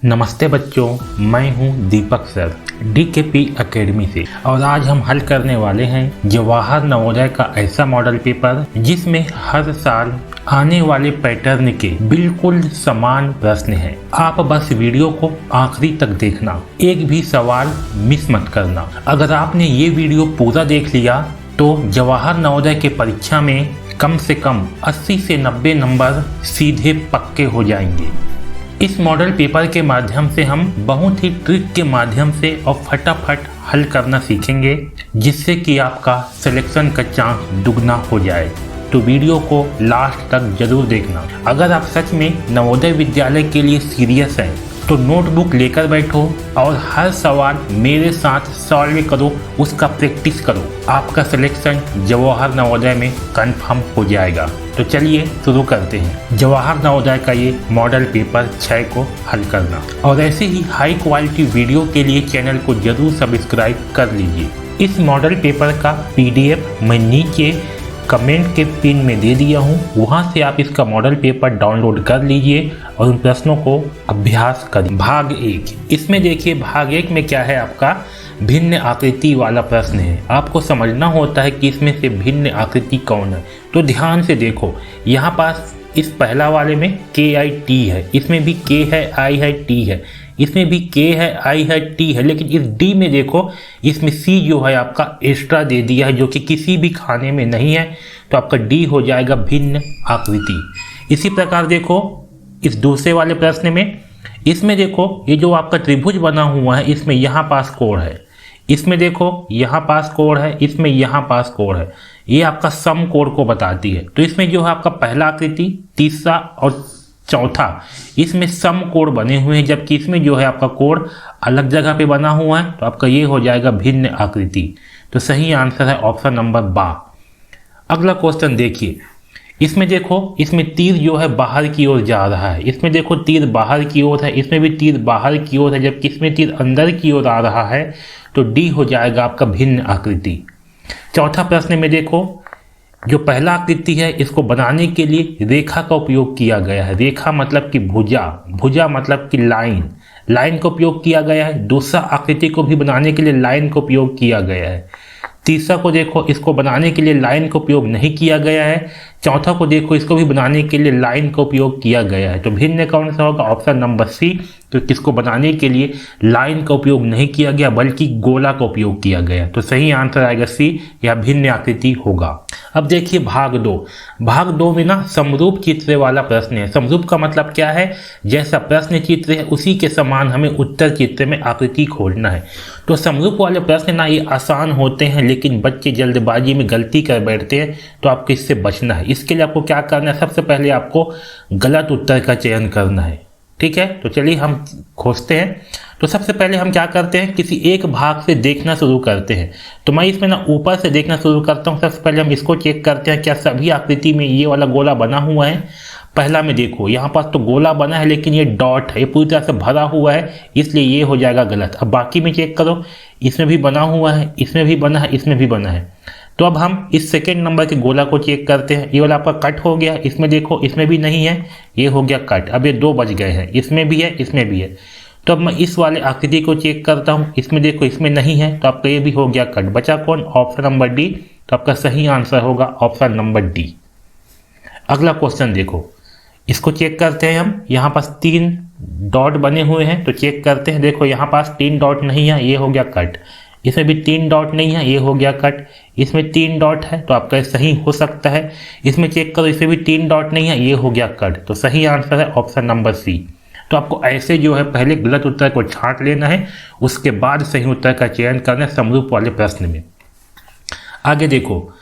नमस्ते बच्चों, मैं हूं दीपक सर DKP एकेडमी से और आज हम हल करने वाले हैं जवाहर नवोदय का ऐसा मॉडल पेपर जिसमें हर साल आने वाले पैटर्न के बिल्कुल समान प्रश्न हैं। आप बस वीडियो को आखिरी तक देखना, एक भी सवाल मिस मत करना। अगर आपने ये वीडियो पूरा देख लिया तो जवाहर नवोदय के परीक्षा में कम से कम 80 से 90 नंबर सीधे पक्के हो जाएंगे। इस मॉडल पेपर के माध्यम से हम बहुत ही ट्रिक के माध्यम से और फटाफट हल करना सीखेंगे, जिससे कि आपका सिलेक्शन का चांस दुगना हो जाए। तो वीडियो को लास्ट तक जरूर देखना। अगर आप सच में नवोदय विद्यालय के लिए सीरियस हैं तो नोटबुक लेकर बैठो और हर सवाल मेरे साथ सॉल्व करो, उसका प्रैक्टिस करो। आपका सिलेक्शन जवाहर नवोदय में कंफर्म हो जाएगा। तो चलिए शुरू करते हैं जवाहर नवोदय का ये मॉडल पेपर 6 को हल करना। और ऐसे ही हाई क्वालिटी वीडियो के लिए चैनल को जरूर सब्सक्राइब कर लीजिए। इस मॉडल पेपर का PDF मैं नीचे कमेंट के पिन में दे दिया हूँ, वहाँ से आप इसका मॉडल पेपर डाउनलोड कर लीजिए और उन प्रश्नों को अभ्यास करें। भाग 1, इसमें देखिए भाग 1 में क्या है, आपका भिन्न आकृति वाला प्रश्न है। आपको समझना होता है कि इसमें से भिन्न आकृति कौन है। तो ध्यान से देखो, यहाँ पास इस पहला वाले में KIT है, इसमें भी K है, I है, T है, इसमें भी K है, I है, T है, लेकिन इस D में देखो, इसमें C जो है आपका एक्स्ट्रा दे दिया है, जो कि किसी भी खाने में नहीं है। तो आपका D हो जाएगा भिन्न आकृति। इसी प्रकार देखो इस दूसरे वाले प्रश्न में, इसमें देखो ये जो आपका त्रिभुज बना हुआ है, इसमें यहाँ पास कोण है, इसमें देखो यहाँ पास कोण है, इसमें यहाँ पास कोण है, ये आपका सम कोण को बताती है। तो इसमें जो है आपका पहला आकृति, तीसरा और चौथा, इसमें सम कोण बने हुए हैं, जबकि इसमें जो है आपका कोण अलग जगह पे बना हुआ है। तो आपका ये हो जाएगा भिन्न आकृति। तो सही आंसर है ऑप्शन नंबर बा। अगला क्वेश्चन देखिए, इसमें देखो इसमें तीर जो है बाहर की ओर जा रहा है, इसमें देखो तीर बाहर की ओर है, इसमें भी तीर बाहर की ओर है, जबकि इसमें तीर अंदर की ओर आ रहा है। तो D हो जाएगा आपका भिन्न आकृति। चौथा प्रश्न में देखो, जो पहला आकृति है इसको बनाने के लिए रेखा का उपयोग किया गया है। रेखा मतलब कि भुजा, भुजा मतलब कि लाइन, लाइन का उपयोग किया गया है। दूसरा आकृति को भी बनाने के लिए लाइन का उपयोग किया गया है। तीसरा को देखो, इसको बनाने के लिए लाइन का उपयोग नहीं किया गया है। चौथा को देखो, इसको भी बनाने के लिए लाइन का उपयोग किया गया है। तो भिन्न कौन सा होगा, ऑप्शन नंबर C। तो किसको बनाने के लिए लाइन का उपयोग नहीं किया गया बल्कि गोला का उपयोग किया गया। तो सही आंसर आएगा C, या भिन्न आकृति होगा। अब देखिए भाग 2। भाग 2 में ना समरूप चित्र वाला प्रश्न है। समरूप का मतलब क्या है, जैसा प्रश्न चित्र है उसी के समान हमें उत्तर चित्र में आकृति खोजना है। तो समरूप वाले प्रश्न ना ये आसान होते हैं, लेकिन बच्चे जल्दबाजी में गलती कर बैठते हैं। तो आपको इससे बचना है। इसके लिए आपको क्या करना है, सबसे पहले आपको गलत उत्तर का चयन करना है। ठीक है, तो चलिए हम खोजते हैं। तो सबसे पहले हम क्या करते हैं, किसी एक भाग से देखना शुरू करते हैं। तो मैं इसमें ना ऊपर से देखना शुरू करता हूँ। सबसे पहले हम इसको चेक करते हैं, क्या सभी आकृति में ये वाला गोला बना हुआ है। पहला में देखो यहाँ पास तो गोला बना है, लेकिन ये डॉट है, ये पूरी तरह से भरा हुआ है, इसलिए ये हो जाएगा गलत। अब बाकी में चेक करो, इसमें भी बना हुआ है, इसमें भी बना है, इसमें भी बना है। तो अब हम इस सेकेंड नंबर के गोला को चेक करते हैं। ये वाला आपका कट हो गया, इसमें देखो इसमें भी नहीं है, ये हो गया कट। अब ये 2 बच गए हैं, इसमें भी है, इसमें भी है। तो अब मैं इस वाले आकृति को चेक करता हूँ, इसमें देखो इसमें नहीं है, तो आपका ये भी हो गया कट। बचा कौन, ऑप्शन नंबर D। तो आपका सही आंसर होगा ऑप्शन नंबर D। अगला क्वेश्चन देखो, इसको चेक करते हैं हम। यहाँ पास 3 डॉट बने हुए हैं, तो चेक करते हैं। देखो यहाँ पास 3 डॉट नहीं है, ये हो गया कट। इसमें भी 3 डॉट नहीं है, ये हो गया कट। इसमें 3 डॉट है, तो आपका सही हो सकता है। इसमें चेक करो, इसमें भी 3 डॉट नहीं है, ये हो गया कट। तो सही आंसर है ऑप्शन नंबर C। तो आपको ऐसे जो है पहले गलत उत्तर को छांट लेना है, उसके बाद सही उत्तर का चयन करना है समरूप वाले प्रश्न में। आगे देखो,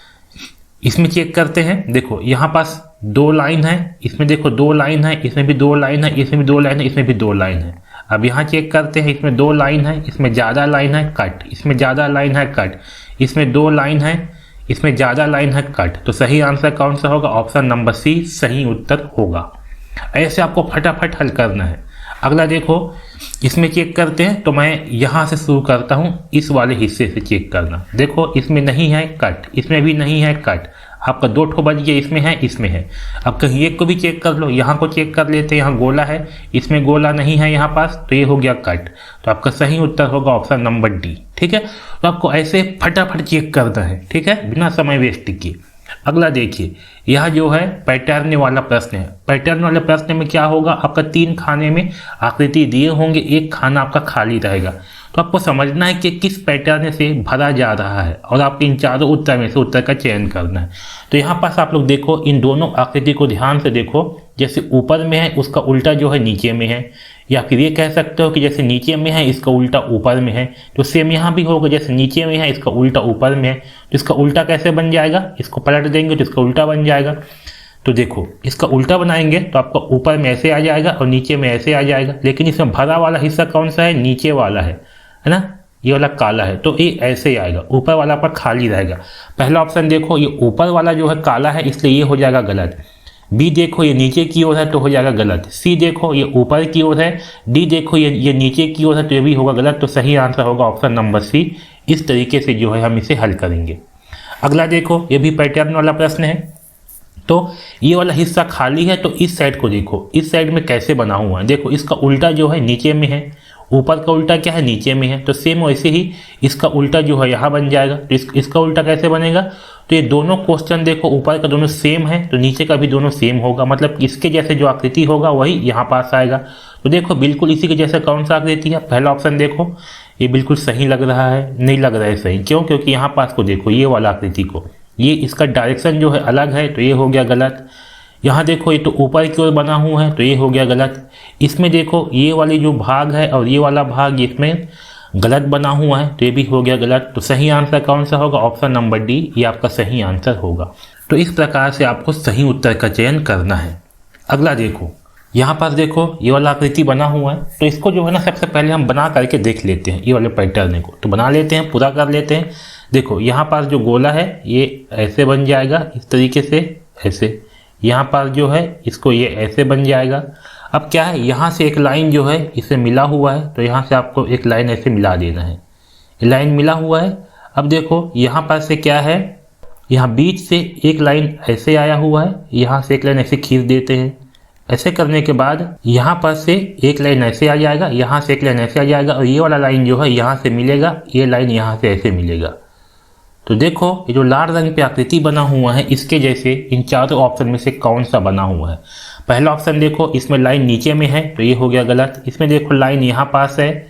इसमें चेक करते हैं। देखो यहाँ पास 2 लाइन है, इसमें देखो 2 लाइन है, इसमें भी 2 लाइन है, इसमें भी 2 लाइन है, इसमें भी 2 लाइन है। अब यहाँ चेक करते हैं, इसमें 2 लाइन है, इसमें ज़्यादा लाइन है, कट। इसमें ज़्यादा लाइन है, कट। इसमें 2 लाइन है, इसमें ज़्यादा लाइन है, कट। तो सही आंसर कौन सा होगा, ऑप्शन नंबर C सही उत्तर होगा। ऐसे आपको फटाफट हल करना है। अगला देखो, इसमें चेक करते हैं। तो मैं यहाँ से शुरू करता हूँ, इस वाले हिस्से से चेक करना। देखो इसमें नहीं है, कट। इसमें भी नहीं है, कट। आपका 2 ठो बच गया, इसमें है इसमें है। अब कहीं एक को भी चेक कर लो, यहाँ को चेक कर लेते हैं, यहाँ गोला है, इसमें गोला नहीं है यहाँ पास, तो ये हो गया कट। तो आपका सही उत्तर होगा ऑप्शन नंबर डी। ठीक है, तो आपको ऐसे फटाफट चेक करना है, ठीक है, बिना समय वेस्ट किए। अगला देखिए, यह जो है पैटर्न वाला प्रश्न है। पैटर्न वाले प्रश्न में क्या होगा, आपका 3 खाने में आकृति दिए होंगे, एक खाना आपका खाली रहेगा। तो आपको समझना है कि किस पैटर्न से भरा जा रहा है और आपके इन चारों उत्तर में से उत्तर का चयन करना है। तो यहाँ पास आप लोग देखो, इन दोनों आकृति को ध्यान से देखो, जैसे ऊपर में है उसका उल्टा जो है नीचे में है, या फिर ये कह सकते हो कि जैसे नीचे में है इसका उल्टा ऊपर में है। तो सेम यहाँ भी होगा, जैसे नीचे में है इसका उल्टा ऊपर में है, तो इसका उल्टा कैसे बन जाएगा, इसको पलट देंगे तो इसका उल्टा बन जाएगा। तो देखो, इसका उल्टा बनाएंगे तो आपका ऊपर में ऐसे आ जाएगा और नीचे में ऐसे आ जाएगा, लेकिन इसमें भरा वाला हिस्सा कौन सा है, नीचे वाला है ना, ये वाला काला है, तो ये ऐसे ही आएगा, ऊपर वाला पर खाली रहेगा। पहला ऑप्शन देखो, ये ऊपर वाला जो है काला है इसलिए ये हो जाएगा गलत। बी देखो, ये नीचे की ओर है तो हो जाएगा गलत। सी देखो, ये ऊपर की ओर है। डी देखो, ये नीचे की ओर है तो ये भी होगा गलत। तो सही आंसर होगा ऑप्शन नंबर सी। इस तरीके से जो है हम इसे हल करेंगे। अगला देखो, ये भी पैटर्न वाला प्रश्न है। तो ये वाला हिस्सा खाली है, तो इस साइड को देखो, इस साइड में कैसे बना हुआ है। देखो, इसका उल्टा जो है नीचे में है, ऊपर का उल्टा क्या है, नीचे में है। तो सेम वैसे ही इसका उल्टा जो है यहाँ बन जाएगा। तो इसका उल्टा कैसे बनेगा, तो ये दोनों क्वेश्चन देखो, ऊपर का दोनों सेम है तो नीचे का भी दोनों सेम होगा, मतलब इसके जैसे जो आकृति होगा वही यहाँ पास आएगा। तो देखो, बिल्कुल इसी के जैसे कौन सा आकृति है, पहला ऑप्शन देखो, ये बिल्कुल सही लग रहा है, नहीं लग रहा है सही। क्यों, क्योंकि यहाँ पास को देखो, ये वाला आकृति को, ये इसका डायरेक्शन जो है अलग है, तो ये हो गया गलत। यहाँ देखो, ये तो ऊपर की ओर बना हुआ है तो ये हो गया गलत। इसमें देखो, ये वाली जो भाग है और ये वाला भाग इसमें गलत बना हुआ है तो ये भी हो गया गलत। तो सही आंसर कौन सा होगा, ऑप्शन नंबर डी, ये आपका सही आंसर होगा। तो इस प्रकार से आपको सही उत्तर का चयन करना है। अगला देखो, यहाँ पर देखो, ये वाला आकृति बना हुआ है, तो इसको जो है ना सबसे पहले हम बना करके देख लेते हैं। ये वाले पैटर्न को तो बना लेते हैं, पूरा कर लेते हैं। देखो, यहाँ पर जो गोला है ये ऐसे बन जाएगा, इस तरीके से ऐसे। यहाँ पर जो है इसको ये ऐसे बन जाएगा। अब क्या है, यहाँ से एक लाइन जो है इसे मिला हुआ है, तो यहाँ से आपको एक लाइन ऐसे मिला देना है। ये लाइन मिला हुआ है। अब देखो, यहाँ पर से क्या है, यहाँ बीच से एक लाइन ऐसे आया हुआ है, यहाँ से एक लाइन ऐसे खींच देते हैं। ऐसे करने के बाद यहाँ पर से एक लाइन ऐसे आ जाएगा, यहाँ से एक लाइन ऐसे आ जाएगा, और ये वाला लाइन जो है यहाँ से मिलेगा, ये लाइन यहाँ से ऐसे मिलेगा। तो देखो, ये जो लाल रंग पे आकृति बना हुआ है, इसके जैसे इन चारों ऑप्शन में से कौन सा बना हुआ है। पहला ऑप्शन देखो, इसमें लाइन नीचे में है तो ये हो गया गलत। इसमें देखो, लाइन यहाँ पास है,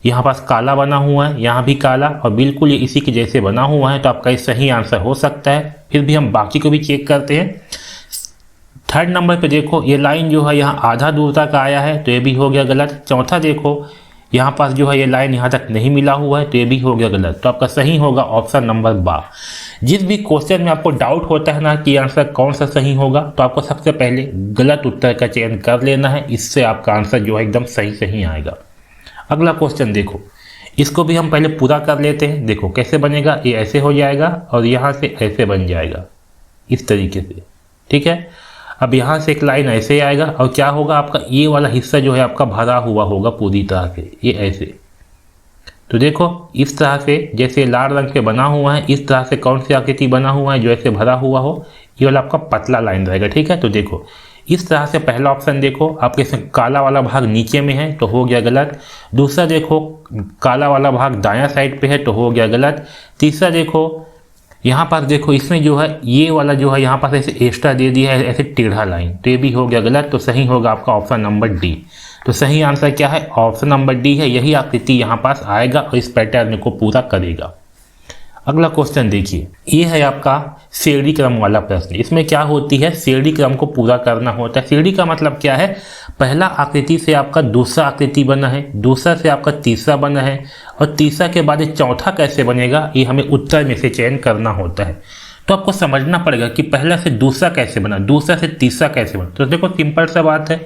यहाँ पास काला बना हुआ है, यहाँ भी काला, और बिल्कुल ये इसी के जैसे बना हुआ है, तो आपका ये सही आंसर हो सकता है। फिर भी हम बाकी को भी चेक करते हैं। थर्ड नंबर पे देखो, ये लाइन जो है यहाँ आधा दूर तक आया है तो ये भी हो गया गलत। चौथा देखो, यहाँ पास जो है ये लाइन यहाँ तक नहीं मिला हुआ है तो ये भी हो गया गलत। तो आपका सही होगा ऑप्शन नंबर बा। जिस भी क्वेश्चन में आपको डाउट होता है ना कि आंसर कौन सा सही होगा, तो आपको सबसे पहले गलत उत्तर का चयन कर लेना है, इससे आपका आंसर जो है एकदम सही आएगा। अगला क्वेश्चन देखो, इसको भी हम पहले पूरा कर लेते हैं। देखो कैसे बनेगा, ये ऐसे हो जाएगा और यहाँ से ऐसे बन जाएगा, इस तरीके से, ठीक है। अब यहाँ से एक लाइन ऐसे आएगा और क्या होगा, आपका ये वाला हिस्सा जो है आपका भरा हुआ होगा पूरी तरह से, ये ऐसे। तो देखो, इस तरह से जैसे लाल रंग से बना हुआ है, इस तरह से कौन सी आकृति बना हुआ है जो ऐसे भरा हुआ हो, ये वाला आपका पतला लाइन रहेगा, ठीक है। तो देखो, इस तरह से पहला ऑप्शन देखो, आपके इसमें काला वाला भाग नीचे में है तो हो गया गलत। दूसरा देखो, काला वाला भाग दायां साइड पे है तो हो गया गलत। तीसरा देखो, यहाँ पर देखो, इसमें जो है ये वाला जो है यहाँ पर ऐसे एक्स्ट्रा दे दिया है, ऐसे टेढ़ा लाइन, तो ये भी हो गया गलत। तो सही होगा आपका ऑप्शन नंबर डी। तो सही आंसर क्या है, ऑप्शन नंबर डी है। यही आकृति यहाँ पास आएगा और इस पैटर्न को पूरा करेगा। अगला क्वेश्चन देखिए, ये है आपका श्रेणी क्रम वाला प्रश्न। इसमें क्या होती है, श्रेणी क्रम को पूरा करना होता है। श्रेणी का मतलब क्या है, पहला आकृति से आपका दूसरा आकृति बना है, दूसरा से आपका तीसरा बना है, और तीसरा के बाद चौथा कैसे बनेगा, ये हमें उत्तर में से चयन करना होता है। तो आपको समझना पड़ेगा कि पहला से दूसरा कैसे बना, दूसरा से तीसरा कैसे बना। तो देखो, सिंपल सा बात है,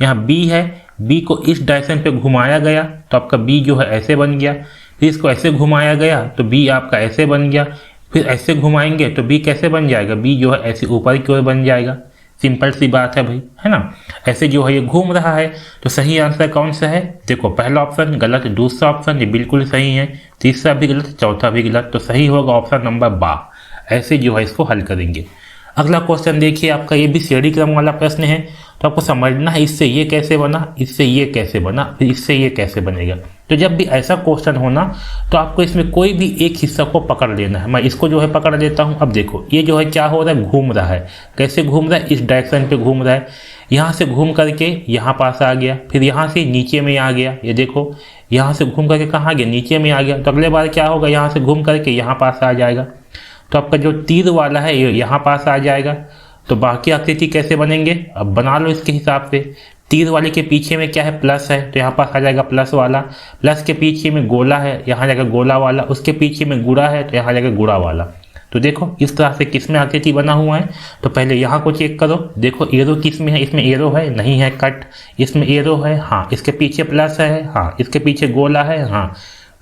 यहाँ बी है, बी को इस डायरेक्शन पे घुमाया गया तो आपका बी जो है ऐसे बन गया। फिर इसको ऐसे घुमाया गया तो बी आपका ऐसे बन गया। फिर ऐसे घुमाएंगे तो बी कैसे बन जाएगा, बी जो है ऐसे ऊपर की ओर बन जाएगा। सिंपल सी बात है भाई, है ना। ऐसे जो है ये घूम रहा है। तो सही आंसर कौन सा है, देखो पहला ऑप्शन गलत, दूसरा ऑप्शन ये बिल्कुल सही है, तीसरा भी गलत, चौथा भी गलत। तो सही होगा ऑप्शन नंबर बा। ऐसे जो है इसको हल करेंगे। अगला क्वेश्चन देखिए, आपका ये भी श्रेणी क्रम वाला प्रश्न है, तो आपको समझना है इससे ये कैसे बना, इससे ये कैसे बना, फिर इससे ये कैसे बनेगा। तो जब भी ऐसा क्वेश्चन होना तो आपको इसमें कोई भी एक हिस्सा को पकड़ लेना है। मैं इसको जो है पकड़ लेता हूँ। अब देखो ये जो है क्या हो रहा है, घूम रहा है। कैसे घूम रहा है, इस डायरेक्शन पे घूम रहा है। यहाँ से घूम करके यहाँ पास आ गया, फिर यहाँ से नीचे में आ गया। ये देखो यहाँ से घूम करके कहाँ गया, नीचे में आ गया। तो अगले बार क्या होगा, यहाँ से घूम करके यहाँ पास आ जाएगा। तो आपका जो तीर वाला है ये यहाँ पास आ जाएगा। तो बाकी आकृति कैसे बनेंगे, अब बना लो इसके हिसाब से। तीर वाले के पीछे में क्या है, प्लस है, तो यहाँ पास आ जाएगा प्लस वाला। प्लस के पीछे में गोला है, यहाँ जाएगा गोला वाला। उसके पीछे में गुड़ा है, तो यहाँ जाएगा गुड़ा वाला। तो देखो इस तरह से किस में आकृति बना हुआ है। तो पहले यहाँ को चेक करो, देखो एरो किस में है, इसमें एरो है, नहीं है कट। इसमें एरो है, हाँ। इसके पीछे प्लस है, हाँ। इसके पीछे गोला है, हाँ।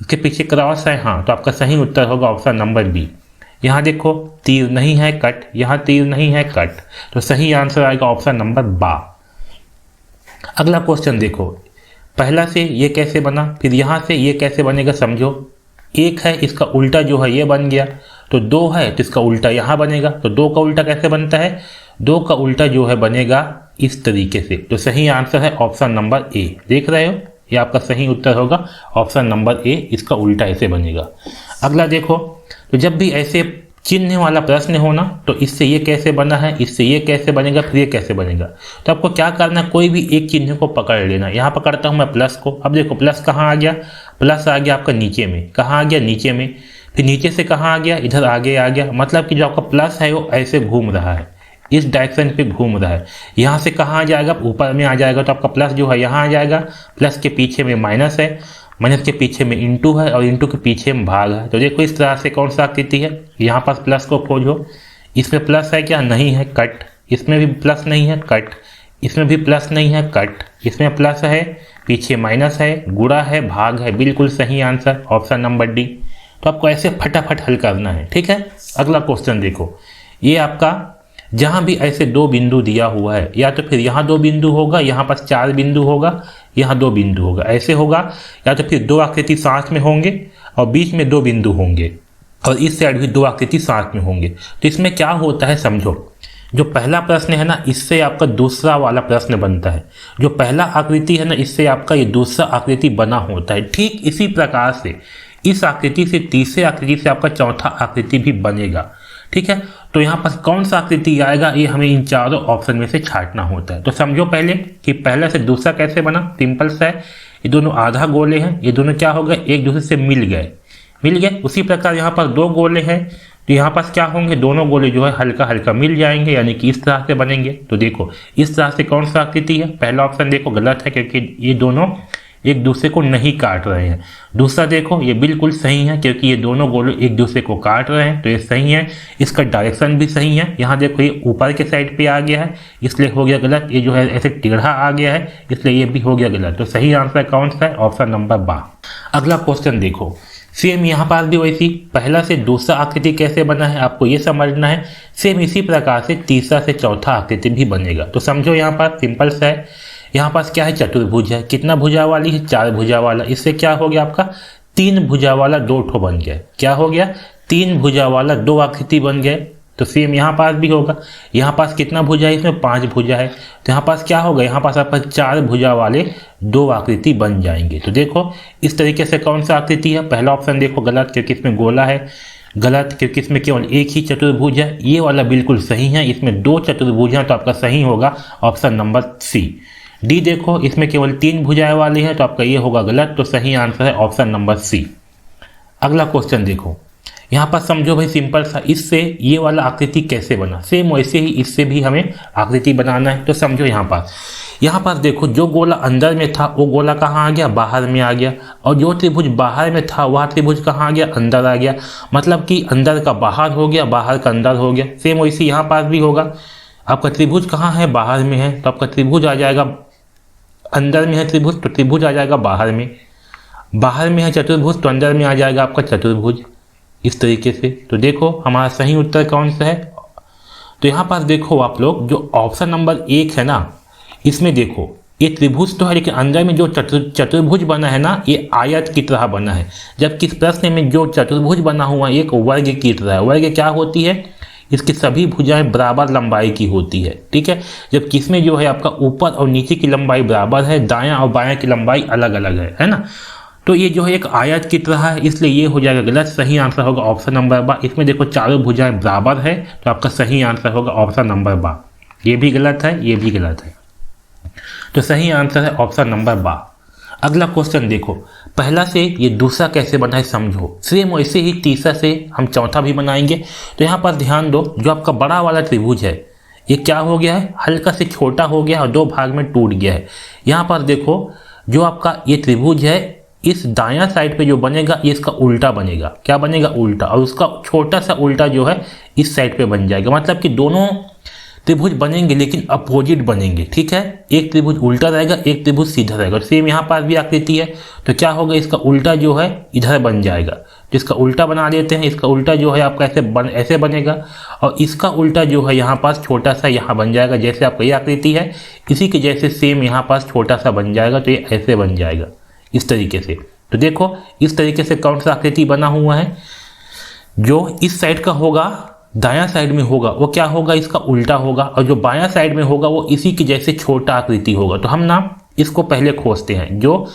इसके पीछे क्रॉस है, हाँ। तो आपका सही उत्तर होगा ऑप्शन नंबर बी। यहाँ देखो तीर नहीं है, कट। यहाँ तीर नहीं है, कट। तो सही आंसर आएगा ऑप्शन नंबर बा। अगला क्वेश्चन देखो, पहला से ये कैसे बना, फिर यहाँ से ये कैसे बनेगा, समझो। एक है, इसका उल्टा जो है ये बन गया। तो दो है तो इसका उल्टा यहाँ बनेगा। तो दो का उल्टा कैसे बनता है, दो का उल्टा जो है बनेगा इस तरीके से। तो सही आंसर है ऑप्शन नंबर ए। देख रहे हो, ये आपका सही उत्तर होगा ऑप्शन नंबर ए, इसका उल्टा ऐसे बनेगा। अगला देखो, तो जब भी ऐसे चिन्ह वाला प्रश्न होना तो इससे ये कैसे बना है, इससे ये कैसे बनेगा, फिर ये कैसे बनेगा। तो आपको क्या करना, कोई भी एक चिन्ह को पकड़ लेना। यहाँ पकड़ता हूँ मैं प्लस को। अब देखो प्लस कहाँ आ गया, प्लस आ गया आपका नीचे में। कहाँ आ गया, नीचे में। फिर नीचे से कहाँ आ गया, इधर आगे आ गया। मतलब कि जो आपका प्लस है वो ऐसे घूम रहा है, इस डायरेक्शन पे घूम रहा है। यहाँ से कहाँ आ जाएगा, ऊपर में आ जाएगा। तो आपका प्लस जो है यहाँ आ जाएगा। प्लस के पीछे में माइनस है, माइनस के पीछे में इंटू है, और इंटू के पीछे में भाग है। तो देखो इस तरह से कौन सा आकृति है, यहाँ पास प्लस को खोजो। इसमें प्लस है क्या, नहीं है, कट। इसमें भी प्लस नहीं है, कट। इसमें भी प्लस नहीं है, कट। इसमें प्लस है, पीछे माइनस है, गुणा है, भाग है। बिल्कुल सही आंसर ऑप्शन नंबर डी। तो आपको ऐसे फटाफट हल करना है, ठीक है। अगला क्वेश्चन देखो, ये आपका जहाँ भी ऐसे दो बिंदु दिया हुआ है, या तो फिर यहाँ दो बिंदु होगा, यहाँ पास चार बिंदु होगा, यहाँ दो बिंदु होगा, ऐसे होगा। या तो फिर दो आकृति साथ में होंगे और बीच में दो बिंदु होंगे, और इस साइड भी दो आकृति साथ में होंगे। तो इसमें क्या होता है समझो, जो पहला प्रश्न है ना, इससे आपका दूसरा वाला प्रश्न बनता है। जो पहला आकृति है ना, इससे आपका ये दूसरा आकृति बना होता है। ठीक इसी प्रकार से इस आकृति से तीसरे आकृति से आपका चौथा आकृति भी बनेगा, ठीक है। तो यहाँ पर कौन सा आकृति आएगा, ये हमें इन चारों ऑप्शन में से छांटना होता है। तो समझो पहले कि पहला से दूसरा कैसे बना, सिंपल सा है। ये दोनों आधा गोले हैं, ये दोनों क्या हो गए, एक दूसरे से मिल गए। उसी प्रकार यहाँ पर दो गोले हैं, तो यहाँ पास क्या होंगे, दोनों गोले जो है हल्का हल्का मिल जाएंगे, यानी कि इस तरह से बनेंगे। तो देखो इस तरह से कौन सा आकृति है, पहला ऑप्शन देखो गलत है, क्योंकि ये दोनों एक दूसरे को नहीं काट रहे हैं। दूसरा देखो ये बिल्कुल सही है, क्योंकि ये दोनों गोले एक दूसरे को काट रहे हैं, तो ये सही है। इसका डायरेक्शन भी सही है। यहाँ देखो ये ऊपर के साइड पे आ गया है, इसलिए हो गया गलत। ये जो है ऐसे टेढ़ा आ गया है, इसलिए ये भी हो गया गलत। तो सही आंसर कौन सा है, ऑप्शन नंबर बा। अगला क्वेश्चन देखो, सेम यहाँ पास भी वैसी पहला से दूसरा आकृति कैसे बना है आपको ये समझना है। सेम इसी प्रकार से तीसरा से चौथा आकृति भी बनेगा। तो समझो यहाँ पास सिंपल सा है, यहाँ पास क्या है, चतुर्भुज है। कितना भुजा वाली है, चार भुजा वाला। इससे क्या हो गया आपका, तीन भुजा वाला दो ठो बन गया। क्या हो गया, तीन भुजा वाला दो आकृति बन गए। तो सेम यहाँ पास भी होगा। यहाँ पास कितना भुजा है, इसमें पांच भुजा है। तो यहाँ पास क्या होगा, यहाँ पास आपका चार भुजा वाले दो आकृति बन जाएंगे। तो देखो इस तरीके से कौन सा आकृति है, पहला ऑप्शन देखो गलत, क्योंकि इसमें गोला है। गलत क्योंकि इसमें केवल एक ही चतुर्भुज है। ये वाला बिल्कुल सही है, इसमें दो चतुर्भुज हैं, तो आपका सही होगा ऑप्शन नंबर सी। डी देखो इसमें केवल तीन भुजाएं वाली है, तो आपका ये होगा गलत। तो सही आंसर है ऑप्शन नंबर सी। अगला क्वेश्चन देखो, यहाँ पर समझो भाई सिंपल सा, इससे ये वाला आकृति कैसे बना। सेम वैसे ही इससे भी हमें आकृति बनाना है। तो समझो यहाँ पर देखो, जो गोला अंदर में था वो गोला कहाँ आ गया, बाहर में आ गया। और जो त्रिभुज बाहर में था वह त्रिभुज कहाँ आ गया, अंदर आ गया। मतलब कि अंदर का बाहर हो गया, बाहर का अंदर हो गया। सेम वैसे यहाँ पास भी होगा। आपका त्रिभुज कहाँ है, बाहर में है, तो आपका त्रिभुज आ जाएगा, अंदर में है त्रिभुज तो त्रिभुज आ जाएगा बाहर में। बाहर में है चतुर्भुज तो अंदर में आ जाएगा आपका चतुर्भुज, इस तरीके से। तो देखो हमारा सही उत्तर कौन सा है। तो यहाँ पास देखो आप लोग, जो ऑप्शन नंबर एक है ना, इसमें देखो ये त्रिभुज तो है लेकिन अंदर में जो चतुर्भुज बना है ना ये आयत की तरह बना है, जबकि इस प्रश्न में जो चतुर्भुज बना हुआ है एक वर्ग की तरह है। वर्ग क्या होती है, इसकी सभी भुजाएं बराबर लंबाई की होती है, ठीक है। जबकि इसमें जो है आपका ऊपर और नीचे की लंबाई बराबर है, दायां और बायां की लंबाई अलग अलग है ना। तो ये जो है एक आयत की तरह है, इसलिए ये हो जाएगा गलत। सही आंसर होगा ऑप्शन नंबर बा। इसमें देखो चारों भुजाएं बराबर है, तो आपका सही आंसर होगा ऑप्शन नंबर बा। ये भी गलत है, ये भी गलत है, तो सही आंसर है ऑप्शन नंबर बा। अगला क्वेश्चन देखो, पहला से ये दूसरा कैसे बना है समझो। सेम वैसे ही तीसरा से हम चौथा भी बनाएंगे। तो यहाँ पर ध्यान दो, जो आपका बड़ा वाला त्रिभुज है ये क्या हो गया है, हल्का से छोटा हो गया और दो भाग में टूट गया है। यहाँ पर देखो जो आपका ये त्रिभुज है इस दायां साइड पे जो बनेगा ये इसका उल्टा बनेगा। क्या बनेगा, उल्टा। और उसका छोटा सा उल्टा जो है इस साइड पे बन जाएगा। मतलब कि दोनों त्रिभुज बनेंगे लेकिन अपोजिट बनेंगे, ठीक है। एक त्रिभुज उल्टा रहेगा, एक त्रिभुज सीधा रहेगा। सेम यहाँ पर भी आकृति है, तो क्या होगा, इसका उल्टा जो है इधर बन जाएगा। तो इसका उल्टा बना देते हैं। इसका उल्टा जो है आपका ऐसे बनेगा और इसका उल्टा जो है यहाँ पास छोटा सा यहाँ बन जाएगा। जैसे आपका ये आकृति है इसी के जैसे सेम यहाँ पास छोटा सा बन जाएगा, तो ये ऐसे बन जाएगा इस तरीके से। तो देखो इस तरीके से कौन सा आकृति बना हुआ है, जो इस साइड का होगा दायां साइड में होगा वो क्या होगा, इसका उल्टा होगा। और जो बायां साइड में होगा वो इसी के जैसे छोटा आकृति होगा। तो हम ना इसको पहले खोजते हैं, जो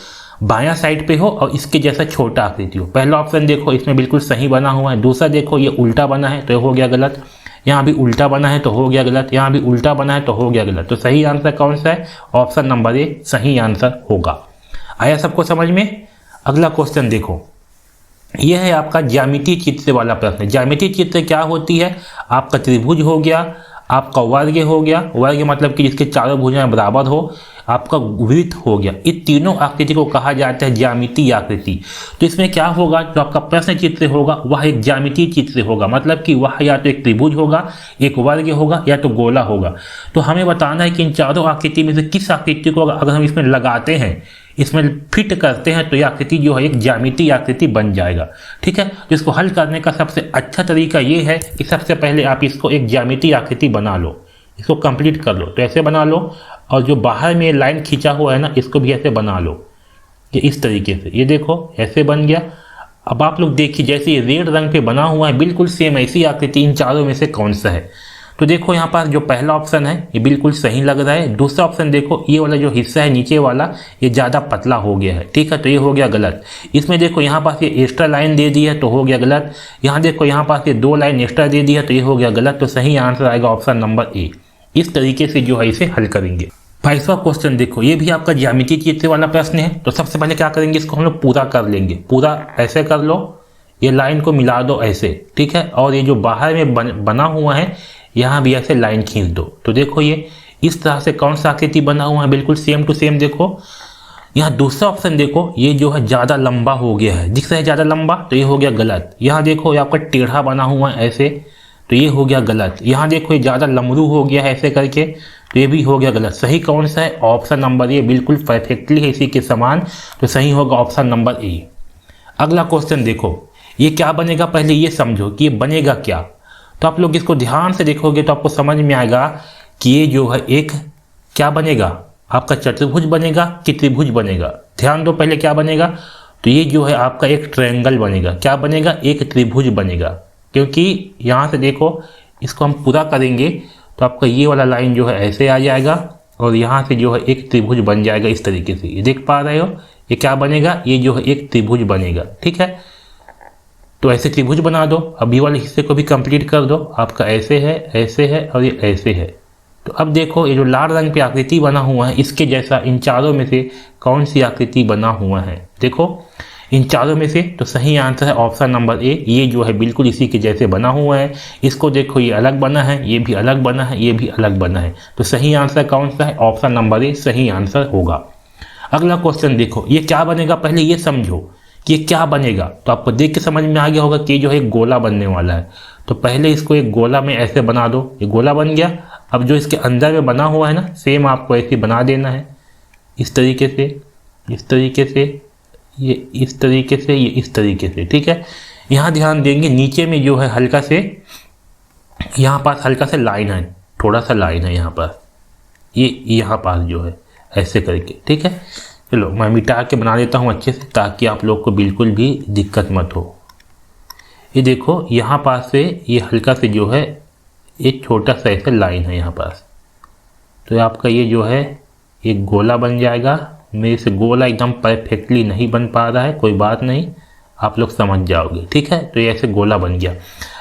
बायां साइड पे हो और इसके जैसा छोटा आकृति हो। पहला ऑप्शन देखो इसमें बिल्कुल सही बना हुआ है। दूसरा देखो ये उल्टा बना है तो ये हो गया गलत। यहाँ भी उल्टा बना है तो हो गया गलत। यहाँ भी उल्टा बना है तो हो गया गलत। तो सही आंसर कौन सा है, ऑप्शन नंबर ए सही आंसर होगा। आया सबको समझ में। अगला क्वेश्चन देखो, यह है आपका ज्यामितीय चित्र वाला प्रश्न। ज्यामितीय चित्र क्या होती है, आपका त्रिभुज हो गया, आपका वर्ग हो गया। वर्ग मतलब कि जिसके चारों भुजाएं बराबर हो, आपका वृत्त हो गया। ये तीनों आकृति को कहा जाता है ज्यामितीय आकृति। तो इसमें क्या होगा, जो आपका प्रश्न चित्र होगा वह एक ज्यामितीय चित्र होगा। मतलब कि वह या तो एक त्रिभुज होगा, एक वर्ग होगा, या तो गोला होगा। तो हमें बताना है कि इन चारों आकृति में से किस आकृति को अगर हम इसमें लगाते हैं, इसमें फिट करते हैं, तो यह आकृति जो है एक ज्यामितीय आकृति बन जाएगा, ठीक है। जिसको हल करने का सबसे अच्छा तरीका ये है कि सबसे पहले आप इसको एक ज्यामितीय आकृति बना लो, इसको कंप्लीट कर लो। तो ऐसे बना लो, और जो बाहर में लाइन खींचा हुआ है ना इसको भी ऐसे बना लो, ये इस तरीके से। ये देखो ऐसे बन गया। अब आप लोग देखिए जैसे ये रेड रंग पे बना हुआ है बिल्कुल सेम ऐसी आकृति इन चारों में से कौन सा है। तो देखो यहाँ पर जो पहला ऑप्शन है ये बिल्कुल सही लग रहा है। दूसरा ऑप्शन देखो, ये वाला जो हिस्सा है नीचे वाला ये ज़्यादा पतला हो गया है, ठीक है, तो ये हो गया गलत। इसमें देखो यहाँ पास ये एक्स्ट्रा लाइन दे दी है तो हो गया गलत। यहाँ देखो यहाँ पास ये 2 लाइन एक्स्ट्रा दे दी है तो ये हो गया गलत। तो सही आंसर आएगा ऑप्शन नंबर ए। इस तरीके से जो है इसे हल करेंगे। 22वां क्वेश्चन देखो, ये भी आपका ज्यामितीय चित्र वाला प्रश्न है। तो सबसे पहले क्या करेंगे, इसको हम लोग पूरा कर लेंगे। पूरा ऐसे कर लो, ये लाइन को मिला दो ऐसे, ठीक है। और ये जो बाहर में बना हुआ है यहाँ भी ऐसे लाइन खींच दो। तो देखो ये इस तरह से कौन सा आकृति बना हुआ है, बिल्कुल सेम टू सेम। देखो यहाँ दूसरा ऑप्शन देखो, ये जो है ज़्यादा लंबा हो गया है, दिख रहा है ज़्यादा लंबा, तो ये हो गया गलत। यहाँ देखो ये आपका टेढ़ा बना हुआ है ऐसे, तो ये हो गया गलत। यहाँ देखो ये ज़्यादा लमरू हो गया है ऐसे करके, तो ये भी हो गया गलत। सही कौन सा है, ऑप्शन नंबर ए बिल्कुल परफेक्टली है इसी के समान। तो सही होगा ऑप्शन नंबर ए। अगला क्वेश्चन देखो, ये क्या बनेगा, पहले ये समझो कि ये बनेगा क्या। तो आप लोग इसको ध्यान से देखोगे तो आपको समझ में आएगा कि ये जो है एक क्या बनेगा, आपका चतुर्भुज बनेगा कि त्रिभुज बनेगा। ध्यान दो पहले क्या बनेगा, तो ये जो है आपका एक ट्रायंगल बनेगा। क्या बनेगा, एक त्रिभुज बनेगा। क्योंकि यहाँ से देखो इसको हम पूरा करेंगे तो आपका ये वाला लाइन जो है ऐसे आ जाएगा और यहाँ से जो है एक त्रिभुज बन जाएगा इस तरीके से। ये देख पा रहे हो, ये क्या बनेगा, ये जो है एक त्रिभुज बनेगा, ठीक है। तो ऐसे त्रिभुज बना दो। अभी वाले हिस्से को भी कंप्लीट कर दो। आपका ऐसे है और ये ऐसे है। तो अब देखो ये जो लाल रंग पे आकृति बना हुआ है इसके जैसा इन चारों में से कौन सी आकृति बना हुआ है। देखो इन चारों में से तो सही आंसर है ऑप्शन नंबर ए। ये जो है बिल्कुल इसी के जैसे बना हुआ है। इसको देखो ये अलग बना है, ये भी अलग बना है, ये भी अलग बना है। तो सही आंसर कौन सा है, ऑप्शन नंबर ए सही आंसर होगा। अगला क्वेश्चन देखो, ये क्या बनेगा, पहले ये समझो कि ये क्या बनेगा। तो आपको देख के समझ में आ गया होगा कि जो है एक गोला बनने वाला है। तो पहले इसको एक गोला में ऐसे बना दो, ये गोला बन गया। अब जो इसके अंदर में बना हुआ है ना सेम आपको ऐसे बना देना है, इस तरीके से, इस तरीके से, ये इस तरीके से, ये इस तरीके से, ठीक है। यहाँ ध्यान देंगे नीचे में जो है हल्का से, यहाँ पास हल्का से लाइन है, थोड़ा सा लाइन है यहाँ पर, ये यहाँ पास जो है ऐसे करके, ठीक है। चलो मैं मिटा के बना देता हूँ अच्छे से ताकि आप लोग को बिल्कुल भी दिक्कत मत हो। ये देखो यहाँ पास से ये हल्का से जो है एक छोटा सा ऐसा लाइन है यहाँ पास, तो आपका ये जो है एक गोला बन जाएगा। मेरे से गोला एकदम परफेक्टली नहीं बन पा रहा है, कोई बात नहीं, आप लोग समझ जाओगे, ठीक है। तो ये ऐसे गोला बन गया।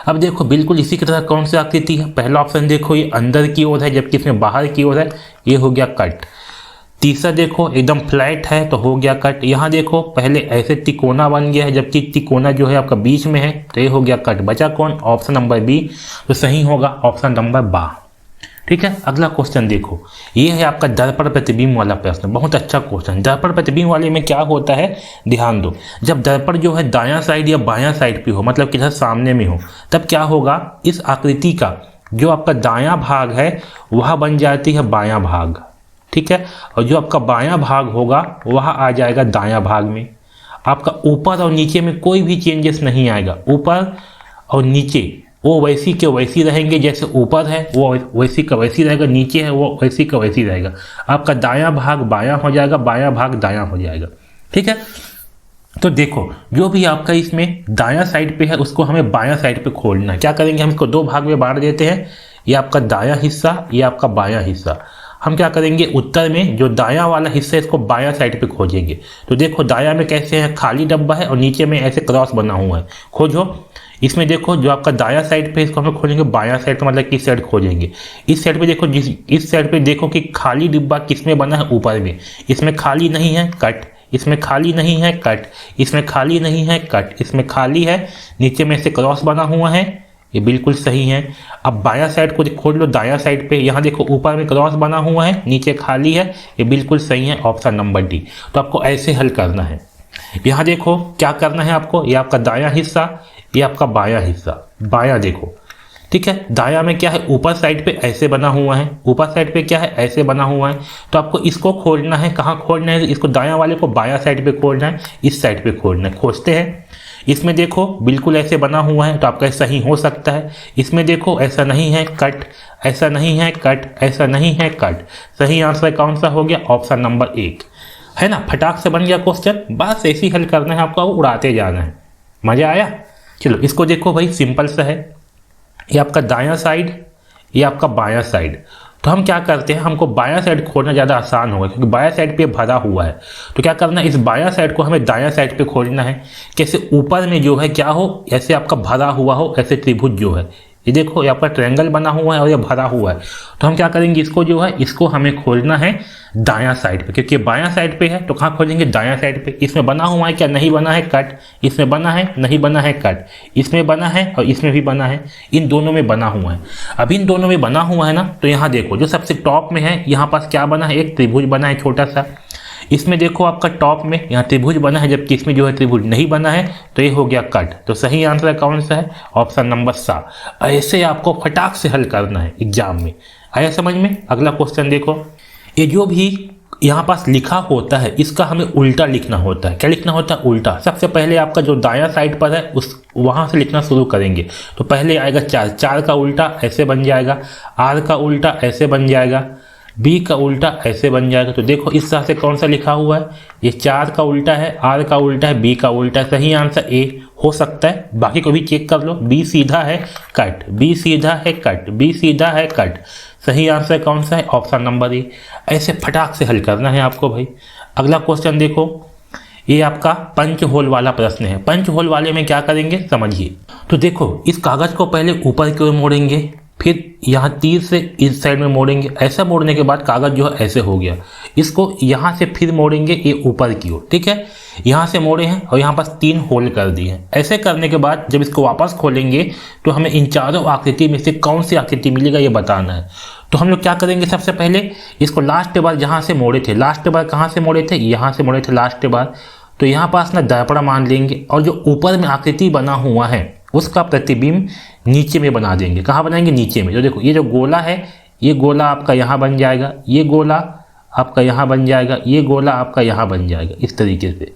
अब देखो बिल्कुल इसी की तरह कौन सी आकृति है। पहला ऑप्शन देखो ये अंदर की ओर है जबकि इसमें बाहर की ओर है, ये हो गया कट। तीसरा देखो एकदम फ्लैट है तो हो गया कट। यहाँ देखो पहले ऐसे तिकोना बन गया है जबकि तिकोना जो है आपका बीच में है, तो ये हो गया कट। बचा कौन? ऑप्शन नंबर बी, तो सही होगा ऑप्शन नंबर बा, ठीक है। अगला क्वेश्चन देखो, ये है आपका दर्पण प्रतिबिंब वाला प्रश्न, बहुत अच्छा क्वेश्चन। दर्पण प्रतिबिंब वाले में क्या होता है, ध्यान दो। जब दर्पण जो है दायां साइड या बायां साइड पे हो, मतलब किधर सामने में हो, तब क्या होगा, इस आकृति का जो आपका दायां भाग है वह बन जाती है बायां भाग, ठीक है। और जो आपका बायां भाग होगा वह आ जाएगा दायां भाग में। आपका ऊपर और नीचे में कोई भी चेंजेस नहीं आएगा। ऊपर और नीचे वो वैसी के वैसी रहेंगे, जैसे ऊपर है वो वैसी का वैसी रहेगा, नीचे है वो वैसी का वैसी रहेगा। आपका दायां भाग बायां हो जाएगा, बायां भाग दायां हो जाएगा, ठीक है। तो देखो जो भी आपका इसमें दायां साइड पे है उसको हमें बायां साइड पे खोलना है। क्या करेंगे, हम इसको दो भाग में बांट देते हैं, ये आपका दायां हिस्सा, ये आपका बायां हिस्सा। हम क्या करेंगे, उत्तर में जो दायां वाला हिस्सा है इसको बायां साइड पे खोजेंगे। तो देखो दायां में कैसे है, खाली डब्बा है और नीचे में ऐसे क्रॉस बना हुआ है, खोजो। इसमें देखो जो आपका दायां साइड पे इसको हम खोजेंगे बायां साइड पे, मतलब किस साइड खोजेंगे। इस साइड पे देखो, इस साइड पे देखो कि खाली डिब्बा किसमें बना है, ऊपर में। इसमें खाली नहीं है, कट। इसमें खाली नहीं है, कट। इसमें खाली नहीं है, कट। इसमें खाली है, नीचे में से क्रॉस बना हुआ है, ये बिल्कुल सही है। अब बायां साइड को खोज लो, दायां साइड पे यहाँ देखो ऊपर में क्रॉस बना हुआ है, नीचे खाली है, ये बिल्कुल सही है, ऑप्शन नंबर डी। तो आपको ऐसे हल करना है। यहाँ देखो क्या करना है आपको, ये आपका दायां हिस्सा, ये आपका बायां हिस्सा। बायां देखो, ठीक है। दायां में क्या है, ऊपर साइड पे ऐसे बना हुआ है, ऊपर साइड पे क्या है, ऐसे बना हुआ है। तो आपको इसको खोजना है, कहाँ खोजना है, इसको दायां वाले को बायां साइड पे खोजना है, इस साइड पे खोजना है। खोजते हैं। इसमें देखो बिल्कुल ऐसे बना हुआ है, तो आपका सही हो सकता है। इसमें देखो ऐसा नहीं है, कट। ऐसा नहीं है, कट। ऐसा नहीं है, कट। सही आंसर कौन सा हो गया, ऑप्शन नंबर एक, है ना। फटाक से बन गया क्वेश्चन, बस ऐसे ही हल करना है आपको, उड़ाते जाना है। मजा आया। चलो इसको देखो भाई, सिंपल सा है। ये आपका दायां साइड, ये आपका बायां साइड। तो हम क्या करते हैं, हमको बायां साइड खोजना ज़्यादा आसान होगा क्योंकि बायां साइड पे भरा हुआ है। तो क्या करना है, इस बायां साइड को हमें दायां साइड पे खोजना है। कैसे, ऊपर में जो है क्या हो, ऐसे आपका भरा हुआ हो, ऐसे त्रिभुज जो है, ये देखो ये आपका ट्रायंगल बना हुआ है और ये भरा हुआ है। तो हम क्या करेंगे, इसको जो है इसको हमें खोजना है दायां साइड पे, क्योंकि बायां साइड पे है तो कहाँ खोजेंगे, दायां साइड पे। इसमें बना हुआ है क्या, नहीं बना है, कट। इसमें बना है, नहीं बना है, कट। इसमें बना है और इसमें भी बना है, इन दोनों में बना हुआ है। अब इन दोनों में बना हुआ है ना, तो यहाँ देखो जो सबसे टॉप में है, यहाँ पास क्या बना है, एक त्रिभुज बना है छोटा सा। इसमें देखो आपका टॉप में यहाँ त्रिभुज बना है, जबकि इसमें जो है त्रिभुज नहीं बना है, तो ये हो गया कट। तो सही आंसर कौन सा है, ऑप्शन नंबर सा। ऐसे आपको फटाक से हल करना है एग्जाम में। आया समझ में। अगला क्वेश्चन देखो, ये जो भी यहाँ पास लिखा होता है इसका हमें उल्टा लिखना होता है। क्या लिखना होता है, उल्टा। सबसे पहले आपका जो दायां साइड पर है उस वहां से लिखना शुरू करेंगे। तो पहले आएगा 4, 4 का उल्टा ऐसे बन जाएगा, आर का उल्टा ऐसे बन जाएगा, बी का उल्टा ऐसे बन जाएगा। तो देखो इस तरह से कौन सा लिखा हुआ है, ये 4 का उल्टा है, आर का उल्टा है, बी का उल्टा है। सही आंसर ए हो सकता है, बाकी को भी चेक कर लो। बी सीधा है, कट। बी सीधा है, कट। बी सीधा है, कट। सही आंसर कौन सा है, ऑप्शन नंबर ए। ऐसे फटाक से हल करना है आपको भाई। अगला क्वेश्चन देखो, ये आपका पंच होल वाला प्रश्न है। पंच होल वाले में क्या करेंगे समझिए। तो देखो इस कागज को पहले ऊपर की ओर मोड़ेंगे, फिर यहाँ तीर से इस साइड में मोड़ेंगे। ऐसा मोड़ने के बाद कागज जो है ऐसे हो गया। इसको यहाँ से फिर मोड़ेंगे ये ऊपर की ओर, ठीक है। यहाँ से मोड़े हैं और यहाँ पास 3 होल कर दिए हैं। ऐसे करने के बाद जब इसको वापस खोलेंगे तो हमें इन चारों आकृति में से कौन सी आकृति मिलेगा ये बताना है। तो हम लोग क्या करेंगे, सबसे पहले इसको लास्ट बार जहाँ से मोड़े थे, लास्ट बार कहाँ से मोड़े थे, यहाँ से मोड़े थे लास्ट बार। तो यहाँ पास ना दर्पण मान लेंगे और जो ऊपर में आकृति बना हुआ है उसका प्रतिबिंब नीचे में बना देंगे। कहाँ बनाएंगे, नीचे में। तो देखो ये जो गोला है, ये गोला आपका यहाँ बन जाएगा, ये गोला आपका यहाँ बन जाएगा, ये गोला आपका यहाँ बन जाएगा। इस तरीके से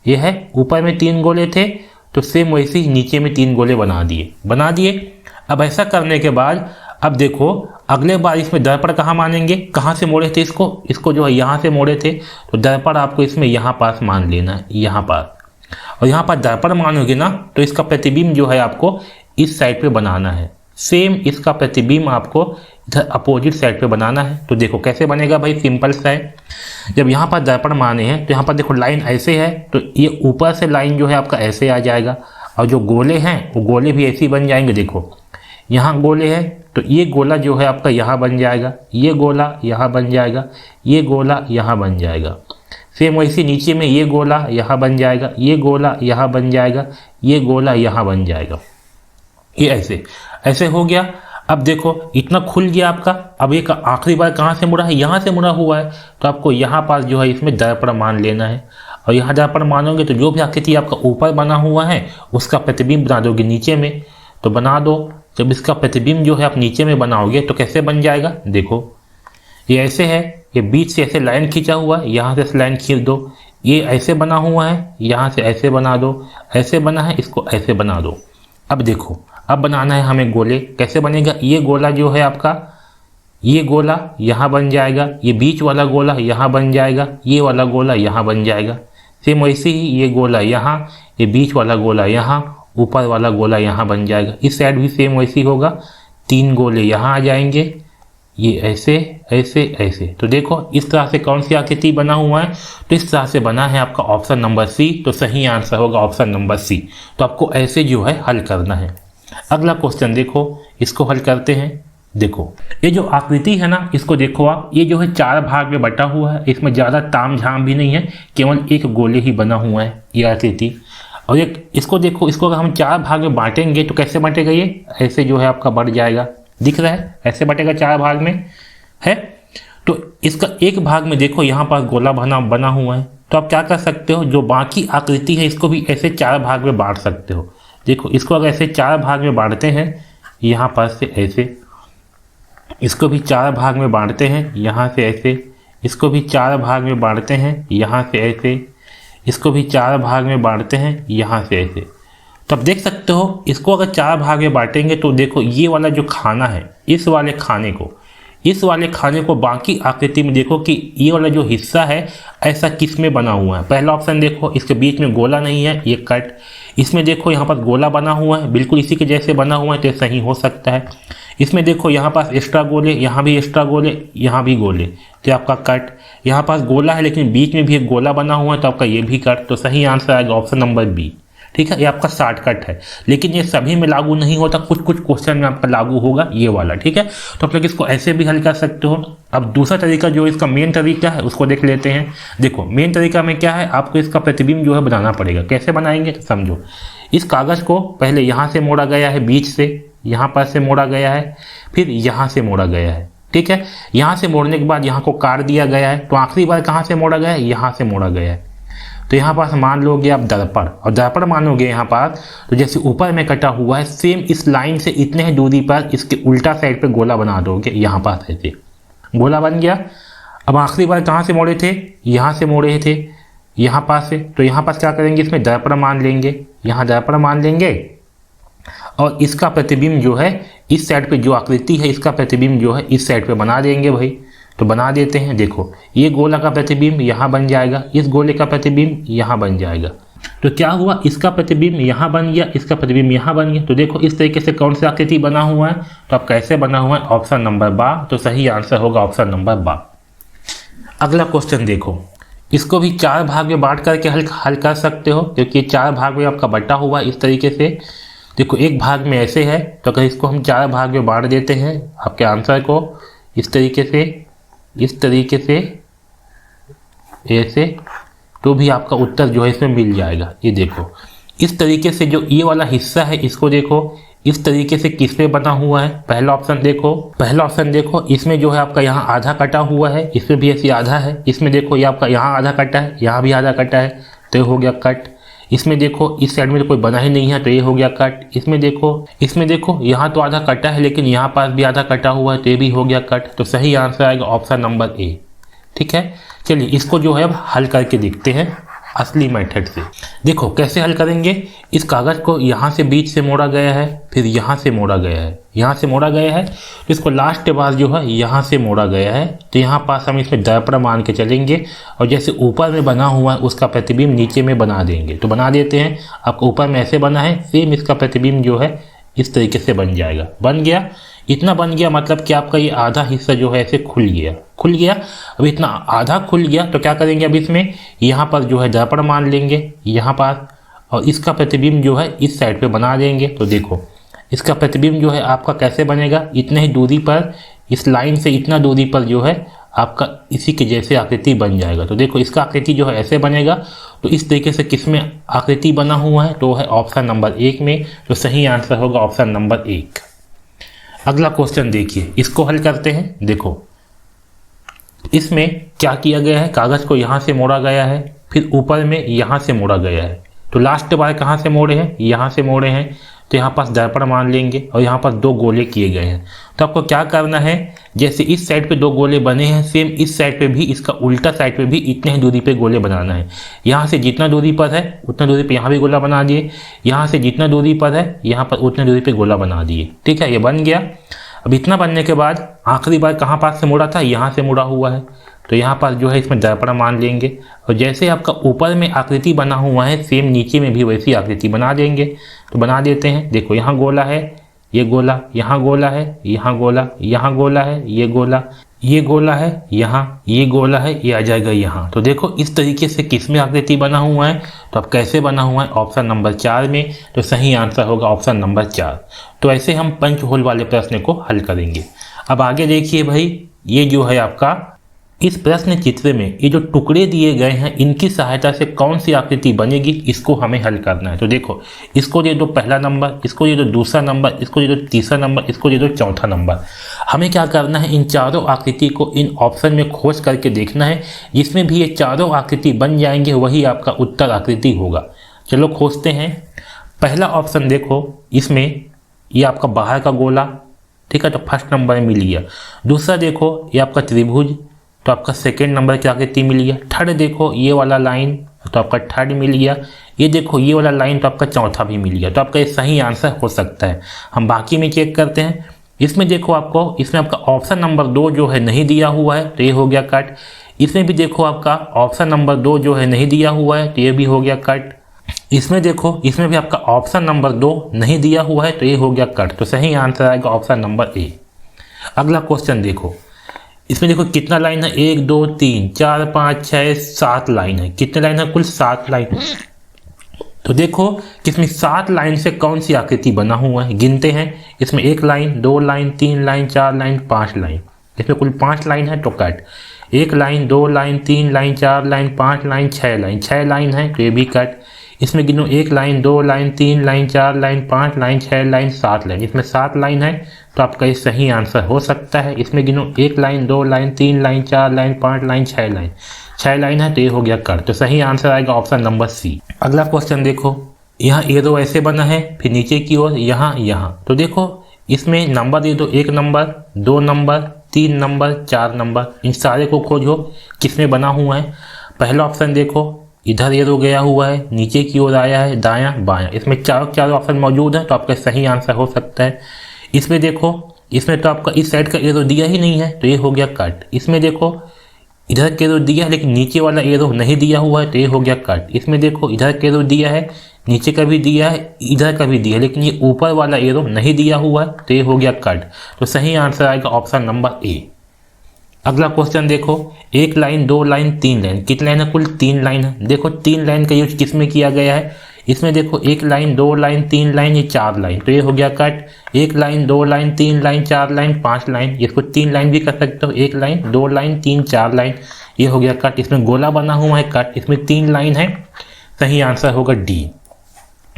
ये है, ऊपर में 3 गोले थे तो सेम वैसे ही नीचे में 3 गोले बना दिए। अब ऐसा करने के बाद अब देखो अगले बार इसमें दर्पण कहाँ मानेंगे, कहाँ से मोड़े थे इसको जो है यहाँ से मोड़े थे, तो दर्पण आपको इसमें यहाँ पास मान लेना है, यहाँ पास। और यहाँ पर दर्पण मानोगे ना तो इसका प्रतिबिंब जो है आपको इस साइड पे बनाना है, सेम इसका प्रतिबिंब आपको इधर अपोजिट साइड पे बनाना है। तो देखो कैसे बनेगा भाई, सिंपल सा है। जब यहाँ पर दर्पण माने हैं तो यहाँ पर देखो लाइन ऐसे है, तो ये ऊपर से लाइन जो है आपका ऐसे आ जाएगा, और जो गोले हैं वो गोले भी ऐसे ही बन जाएंगे। देखो यहाँ गोले हैं तो ये गोला जो है आपका यहाँ बन जाएगा, ये गोला यहाँ बन जाएगा, ये गोला यहाँ बन जाएगा। सेम वैसे नीचे में ये गोला यहाँ बन जाएगा, ये गोला यहाँ बन जाएगा, ये गोला यहाँ बन जाएगा। ये ऐसे ऐसे हो गया। अब देखो इतना खुल गया आपका। अब एक आखिरी बार कहाँ से मुड़ा है, यहाँ से मुड़ा हुआ है, तो आपको यहाँ पास जो है इसमें दर्पण मान लेना है। और यहाँ दर्पण मानोगे तो जो भी आकृति आपका ऊपर बना हुआ है उसका प्रतिबिंब बना दोगे नीचे में, तो बना दो। जब इसका प्रतिबिंब जो है आप नीचे में बनाओगे तो कैसे बन जाएगा, देखो ये ऐसे है, ये बीच से ऐसे लाइन खींचा हुआ है, यहाँ से लाइन खींच दो, ये ऐसे बना हुआ है, यहाँ से ऐसे बना दो, ऐसे बना है, इसको ऐसे बना दो। अब देखो अब बनाना है हमें गोले, कैसे बनेगा, ये गोला जो है आपका, ये गोला यहाँ बन जाएगा, ये बीच वाला गोला यहाँ बन जाएगा, ये वाला गोला यहाँ बन जाएगा। सेम वैसे ही ये गोला यहाँ, ये बीच वाला गोला यहाँ, ऊपर वाला गोला यहाँ बन जाएगा। इस साइड भी सेम वैसे ही होगा, 3 गोले यहाँ आ जाएंगे, ये ऐसे ऐसे ऐसे। तो देखो इस तरह से कौन सी आकृति बना हुआ है, तो इस तरह से बना है आपका ऑप्शन नंबर सी। तो सही आंसर होगा ऑप्शन नंबर सी। तो आपको ऐसे जो है हल करना है। अगला क्वेश्चन देखो, इसको हल करते हैं। देखो ये जो आकृति है ना, इसको देखो आप, ये जो है 4 भाग में बटा हुआ है, इसमें ज़्यादा ताम झाम भी नहीं है, केवल एक गोले ही बना हुआ है ये आकृति। और एक इसको देखो, इसको अगर हम 4 भाग में बांटेंगे तो कैसे बटेगा, ये ऐसे जो है आपका बढ़ जाएगा, दिख रहा है, ऐसे बटेगा 4 भाग में है। तो इसका एक भाग में देखो यहाँ पास गोला बना हुआ है, तो आप क्या कर सकते हो, जो बाकी आकृति है इसको भी ऐसे 4 भाग में बांट सकते हो। देखो इसको अगर ऐसे 4 भाग में बांटते हैं, यहाँ पास से ऐसे, इसको भी 4 भाग में बांटते हैं, यहाँ से ऐसे, इसको भी 4 भाग में बांटते हैं, यहाँ से ऐसे, इसको भी 4 भाग में बांटते हैं, यहाँ से ऐसे। तो आप देख सकते हो इसको अगर 4 भाग में बांटेंगे तो देखो ये वाला जो खाना है, इस वाले खाने को बाकी आकृति में देखो कि ये वाला जो हिस्सा है ऐसा किस में बना हुआ है। पहला ऑप्शन देखो, इसके बीच में गोला नहीं है, ये कट। इसमें देखो यहाँ पर गोला बना हुआ है, बिल्कुल इसी के जैसे बना हुआ है, तो सही हो सकता है। इसमें देखो यहाँ पास एक्स्ट्रा गोले, यहाँ भी एक्स्ट्रा गोले, यहाँ भी गोले, तो आपका कट। यहाँ पास गोला है लेकिन बीच में भी एक गोला बना हुआ है, तो आपका ये भी कट। तो सही आंसर आएगा ऑप्शन नंबर बी। ठीक है, ये आपका शॉर्टकट है, लेकिन ये सभी में लागू नहीं होता, कुछ कुछ क्वेश्चन में आपका लागू होगा ये वाला। ठीक है, तो आप लोग इसको ऐसे भी हल कर सकते हो। अब दूसरा तरीका जो इसका मेन तरीका है उसको देख लेते हैं। देखो मेन तरीका में क्या है, आपको इसका प्रतिबिंब जो है बनाना पड़ेगा। कैसे बनाएंगे तो समझो, इस कागज को पहले यहाँ से मोड़ा गया है, बीच से यहाँ पर से मोड़ा गया है, फिर यहाँ से मोड़ा गया है। ठीक है, यहाँ से मोड़ने के बाद यहाँ को काट दिया गया है, तो आखिरी बार कहाँ से मोड़ा गया है, यहाँ से मोड़ा गया है। तो यहाँ पास मान लोगे आप दर्पण, और दर्पण मानोगे यहाँ पास, तो जैसे ऊपर में कटा हुआ है सेम इस लाइन से इतने ही दूरी पर इसके उल्टा साइड पे गोला बना दोगे, यहाँ पास ऐसे गोला बन गया। अब आखिरी बार कहाँ से मोड़े थे, यहाँ से मोड़े थे, यहाँ पास से। तो यहाँ पास क्या करेंगे, इसमें दर्पण मान लेंगे, यहाँ दर्पण मान लेंगे, और इसका प्रतिबिंब जो है इस साइड पे जो आकृति है इसका प्रतिबिंब जो है इस साइड पे बना देंगे भाई। तो बना देते हैं। देखो ये गोला का प्रतिबिंब यहाँ बन जाएगा, इस गोले का प्रतिबिंब यहाँ बन जाएगा। तो क्या हुआ, इसका प्रतिबिंब यहाँ बन गया, इसका प्रतिबिंब यहाँ बन गया। तो देखो इस तरीके से कौन सा आकृति बना हुआ है, तो आप कैसे बना हुआ है, ऑप्शन नंबर बा। तो सही आंसर होगा ऑप्शन नंबर बा। अगला क्वेश्चन देखो, इसको भी 4 भाग में बांट करके हल कर सकते हो, क्योंकि 4 भाग में आपका बटा हुआ है इस तरीके से। देखो एक भाग में ऐसे है, तो अगर इसको हम 4 भाग में बांट देते हैं आपके आंसर को इस तरीके से ऐसे, तो भी आपका उत्तर जो है इसमें मिल जाएगा। ये देखो इस तरीके से जो ये वाला हिस्सा है इसको देखो इस तरीके से किस पे बना हुआ है। पहला ऑप्शन देखो, इसमें जो है आपका यहाँ आधा कटा हुआ है, इसमें भी ऐसी आधा है। इसमें देखो ये आपका यहाँ आधा कटा है, यहाँ भी आधा कटा है, तो ये हो गया कट। इसमें देखो इस साइड में तो कोई बना ही नहीं है, तो ये हो गया कट। इसमें देखो यहाँ तो आधा कटा है लेकिन यहाँ पास भी आधा कटा हुआ है, तो ये भी हो गया कट। तो सही आंसर आएगा ऑप्शन नंबर ए। ठीक है, चलिए इसको जो है अब हल करके देखते हैं। असली मेथड से। देखो कैसे हल करेंगे। इस कागज को यहाँ से बीच से मोड़ा गया है, फिर यहाँ से मोड़ा गया है, यहाँ से मोड़ा गया है, तो इसको लास्ट बार जो है यहाँ से मोड़ा गया है। तो यहाँ पास हम इसमें दर्पण मान के चलेंगे और जैसे ऊपर में बना हुआ है उसका प्रतिबिंब नीचे में बना देंगे। तो बना देते हैं। आपको ऊपर में ऐसे बना है, सेम इसका प्रतिबिंब जो है इस तरीके से बन जाएगा। बन गया, इतना बन गया मतलब कि आपका ये आधा हिस्सा जो है ऐसे खुल गया। अब इतना आधा खुल गया तो क्या करेंगे, अब इसमें यहाँ पर जो है दर्पण मान लेंगे यहाँ पर, और इसका प्रतिबिंब जो है इस साइड पे बना देंगे। तो देखो इसका प्रतिबिंब जो है आपका कैसे बनेगा, इतने ही दूरी पर, इस लाइन से इतना दूरी पर जो है आपका इसी के जैसे आकृति बन जाएगा। तो देखो इसका आकृति जो है ऐसे बनेगा। तो इस तरीके से किस में आकृति बना हुआ है, तो है ऑप्शन नंबर 1 में। तो सही आंसर होगा ऑप्शन नंबर 1। अगला क्वेश्चन देखिए, इसको हल करते हैं। देखो इसमें क्या किया गया है, कागज को यहाँ से मोड़ा गया है, फिर ऊपर में यहाँ से मोड़ा गया है। तो लास्ट बार कहाँ से मोड़े हैं, यहाँ से मोड़े हैं। तो यहाँ पास दर्पण मान लेंगे और यहाँ पर 2 गोले किए गए हैं। तो आपको क्या करना है, जैसे इस साइड पे 2 गोले बने हैं, सेम इस साइड पे भी, इसका उल्टा साइड पे भी इतने ही दूरी पे गोले बनाना है। यहाँ से जितना दूरी पर है उतना दूरी पे यहाँ भी गोला बना दिए, यहाँ से जितना दूरी पर है यहाँ पर उतने दूरी पे गोला बना दिए। ठीक है, ये बन गया। अब इतना बनने के बाद आखिरी बार कहाँ पास से मोड़ा था, यहाँ से मोड़ा हुआ है। तो यहाँ पर जो है इसमें दर्पण मान लेंगे और जैसे आपका ऊपर में आकृति बना हुआ है सेम नीचे में भी वैसी आकृति बना देंगे। तो बना देते हैं। देखो यहाँ गोला है, ये गोला, यहाँ गोला है, यहाँ गोला, यहाँ गोला है, ये गोला, ये गोला है, यहाँ ये गोला है, ये आ जाएगा यहाँ। तो देखो इस तरीके से किस में आकृति बना हुआ है, तो अब कैसे बना हुआ है, ऑप्शन नंबर 4 में। तो सही आंसर होगा ऑप्शन नंबर 4। तो ऐसे हम पंचहोल वाले प्रश्न को हल करेंगे। अब आगे देखिए भाई, ये जो है आपका इस प्रश्न चित्र में ये जो टुकड़े दिए गए हैं इनकी सहायता से कौन सी आकृति बनेगी, इसको हमें हल करना है। तो देखो इसको दे दो पहला नंबर, इसको दे दो दूसरा नंबर, इसको दे दो तीसरा नंबर, इसको दे दो चौथा नंबर। हमें क्या करना है, इन चारों आकृति को इन ऑप्शन में खोज करके देखना है। जिसमें भी ये चारों आकृति बन जाएंगे वही आपका उत्तर आकृति होगा। चलो खोजते हैं। पहला ऑप्शन देखो, इसमें ये आपका बाहर का गोला, ठीक है, तो फर्स्ट नंबर मिल गया। दूसरा देखो ये आपका त्रिभुज, तो आपका सेकेंड नंबर की आकृति मिल गया। थर्ड देखो ये वाला लाइन, तो आपका थर्ड मिल गया। ये देखो ये वाला लाइन, तो आपका चौथा भी मिल गया। तो आपका ये सही आंसर हो सकता है। हम बाकी में चेक करते हैं। इसमें देखो आपको, इसमें आपका ऑप्शन नंबर 2 जो है नहीं दिया हुआ है, तो ये हो गया कट। इसमें भी देखो आपका ऑप्शन नंबर 2 जो है नहीं दिया हुआ है, तो ये भी हो गया कट। इसमें देखो, इसमें भी आपका ऑप्शन नंबर 2 नहीं दिया हुआ है, तो ये हो गया कट। तो सही आंसर आएगा ऑप्शन नंबर ए। अगला क्वेश्चन देखो, इसमें देखो कितना लाइन है, 1 2 3 4 5 6 7 लाइन है। कितने लाइन है, कुल 7 लाइन। तो देखो कि इसमें 7 लाइन से कौन सी आकृति बना हुआ है, गिनते हैं। इसमें 1 line, 2 line, 3 line, 4 line, 5 line. इसमें कुल 5 लाइन है, तो cut. 1 line, 2 line, 3 line, 4 line, 5 line, 6 line. 6 line है, तो ये भी कट। इसमें गिनो 1 line, 2 line, 3 line, 4 line, 5 line, 6 line, 7 line. इसमें 7 लाइन है, तो आपका ये सही आंसर हो सकता है। इसमें गिनो 1 line, 2 line, 3 line, 4 line, 5 line, 6 line. 6 line है, तो ये हो गया कट। तो सही आंसर आएगा ऑप्शन नंबर सी। अगला क्वेश्चन देखो, यहाँ एरो ऐसे बना है, फिर नीचे की ओर यहाँ यहाँ। तो देखो इसमें नंबर दे दो, 1 नंबर, 2 नंबर, 3 नंबर, 4 नंबर। इन सारे को खोजो किसमें बना हुआ है। पहला ऑप्शन देखो, इधर एरो गया हुआ है, नीचे की ओर आया है, दायां बायां। इसमें चारों ऑप्शन मौजूद है, तो आपका सही आंसर हो सकता है। इसमें देखो, इसमें तो आपका इस साइड का एरो दिया ही नहीं है, तो ये हो गया कट। इसमें देखो इधर का एरो दिया है लेकिन नीचे वाला एरो नहीं दिया हुआ है, तो ये हो गया कट। इसमें देखो इधर का एरो दिया है, नीचे का भी दिया है, इधर का भी दिया है, लेकिन ये ऊपर वाला एरो नहीं दिया हुआ है, तो ये हो गया कट। तो सही आंसर आएगा ऑप्शन नंबर ए। अगला क्वेश्चन देखो, 1 लाइन, 2 लाइन, 3 लाइन। कितनी लाइन है, कुल 3 लाइन है। देखो 3 लाइन का यूज किस में किया गया है, इसमें देखो 1 लाइन, 2 लाइन, 3 लाइन, ये 4 लाइन। तो ये हो गया cut. 1 line, 2 line, 3 line, 4 line, 5 line. इसको 3 लाइन भी कर सकते हो, 1 लाइन, 2 लाइन, 3, 4 लाइन। ये हो गया कट। इसमें गोला बना हुआ है, कट। इसमें 3 लाइन है, सही आंसर होगा डी।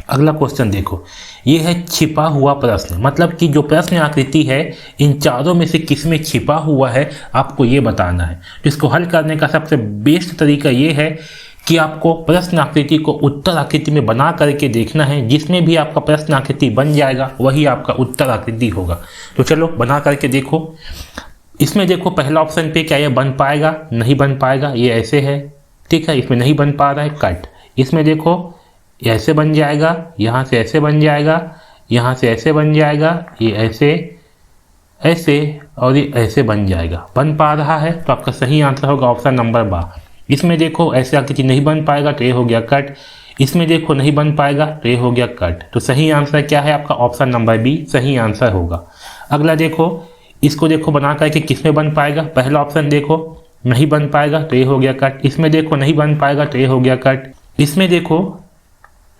अगला क्वेश्चन देखो, ये है छिपा हुआ प्रश्न, मतलब कि जो प्रश्न आकृति है इन चारों में से किस में छिपा हुआ है आपको ये बताना है। तो इसको हल करने का सबसे बेस्ट तरीका ये है कि आपको प्रश्न आकृति को उत्तर आकृति में बना करके देखना है। जिसमें भी आपका प्रश्न आकृति बन जाएगा वही आपका उत्तर आकृति होगा। तो चलो बना करके देखो। इसमें देखो पहला ऑप्शन पे क्या ये बन पाएगा, नहीं बन पाएगा, ये ऐसे है, ठीक है, इसमें नहीं बन पा रहा है, कट। इसमें देखो ऐसे बन जाएगा, यहाँ से ऐसे बन जाएगा, यहाँ से ऐसे बन जाएगा, ये ऐसे ऐसे और ये ऐसे बन जाएगा। बन पा रहा है तो आपका सही आंसर होगा ऑप्शन नंबर बा। इसमें देखो ऐसे आकर चीज नहीं बन पाएगा तो ये हो गया कट। इसमें देखो नहीं बन पाएगा तो ये हो गया कट। तो सही आंसर क्या है आपका ऑप्शन नंबर बी सही आंसर होगा। अगला देखो, इसको देखो बना करके किस में बन पाएगा। पहला ऑप्शन देखो नहीं बन पाएगा तो ये हो गया कट। इसमें देखो नहीं बन पाएगा तो ये हो गया कट। इसमें देखो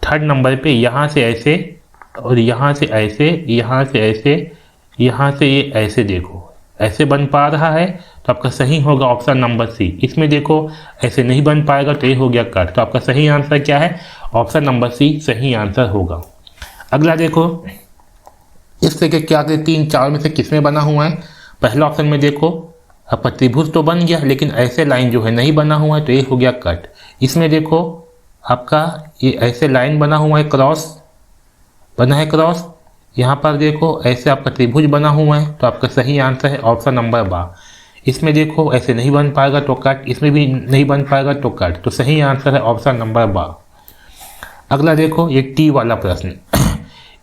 थर्ड नंबर पे यहाँ से ऐसे और यहाँ से ऐसे, यहाँ से ऐसे, यहाँ से ये ऐसे देखो ऐसे बन पा रहा है तो आपका सही होगा ऑप्शन नंबर सी। इसमें देखो ऐसे नहीं बन पाएगा तो ये हो गया कट। तो आपका सही आंसर क्या है ऑप्शन नंबर सी सही आंसर होगा। अगला देखो, इस तरह के क्या तीन चार में से किस में बना हुआ है। पहला ऑप्शन में देखो आपका त्रिभुज तो बन गया लेकिन ऐसे लाइन जो है नहीं बना हुआ है तो ये हो गया कट। इसमें देखो आपका ये ऐसे लाइन बना हुआ है, क्रॉस बना है, क्रॉस। यहाँ पर देखो ऐसे आपका त्रिभुज बना हुआ है तो आपका सही आंसर है ऑप्शन नंबर बा। इसमें देखो ऐसे नहीं बन पाएगा तो कट, इसमें भी नहीं बन पाएगा तो कट। तो सही आंसर है ऑप्शन नंबर बा। अगला देखो ये टी वाला प्रश्न,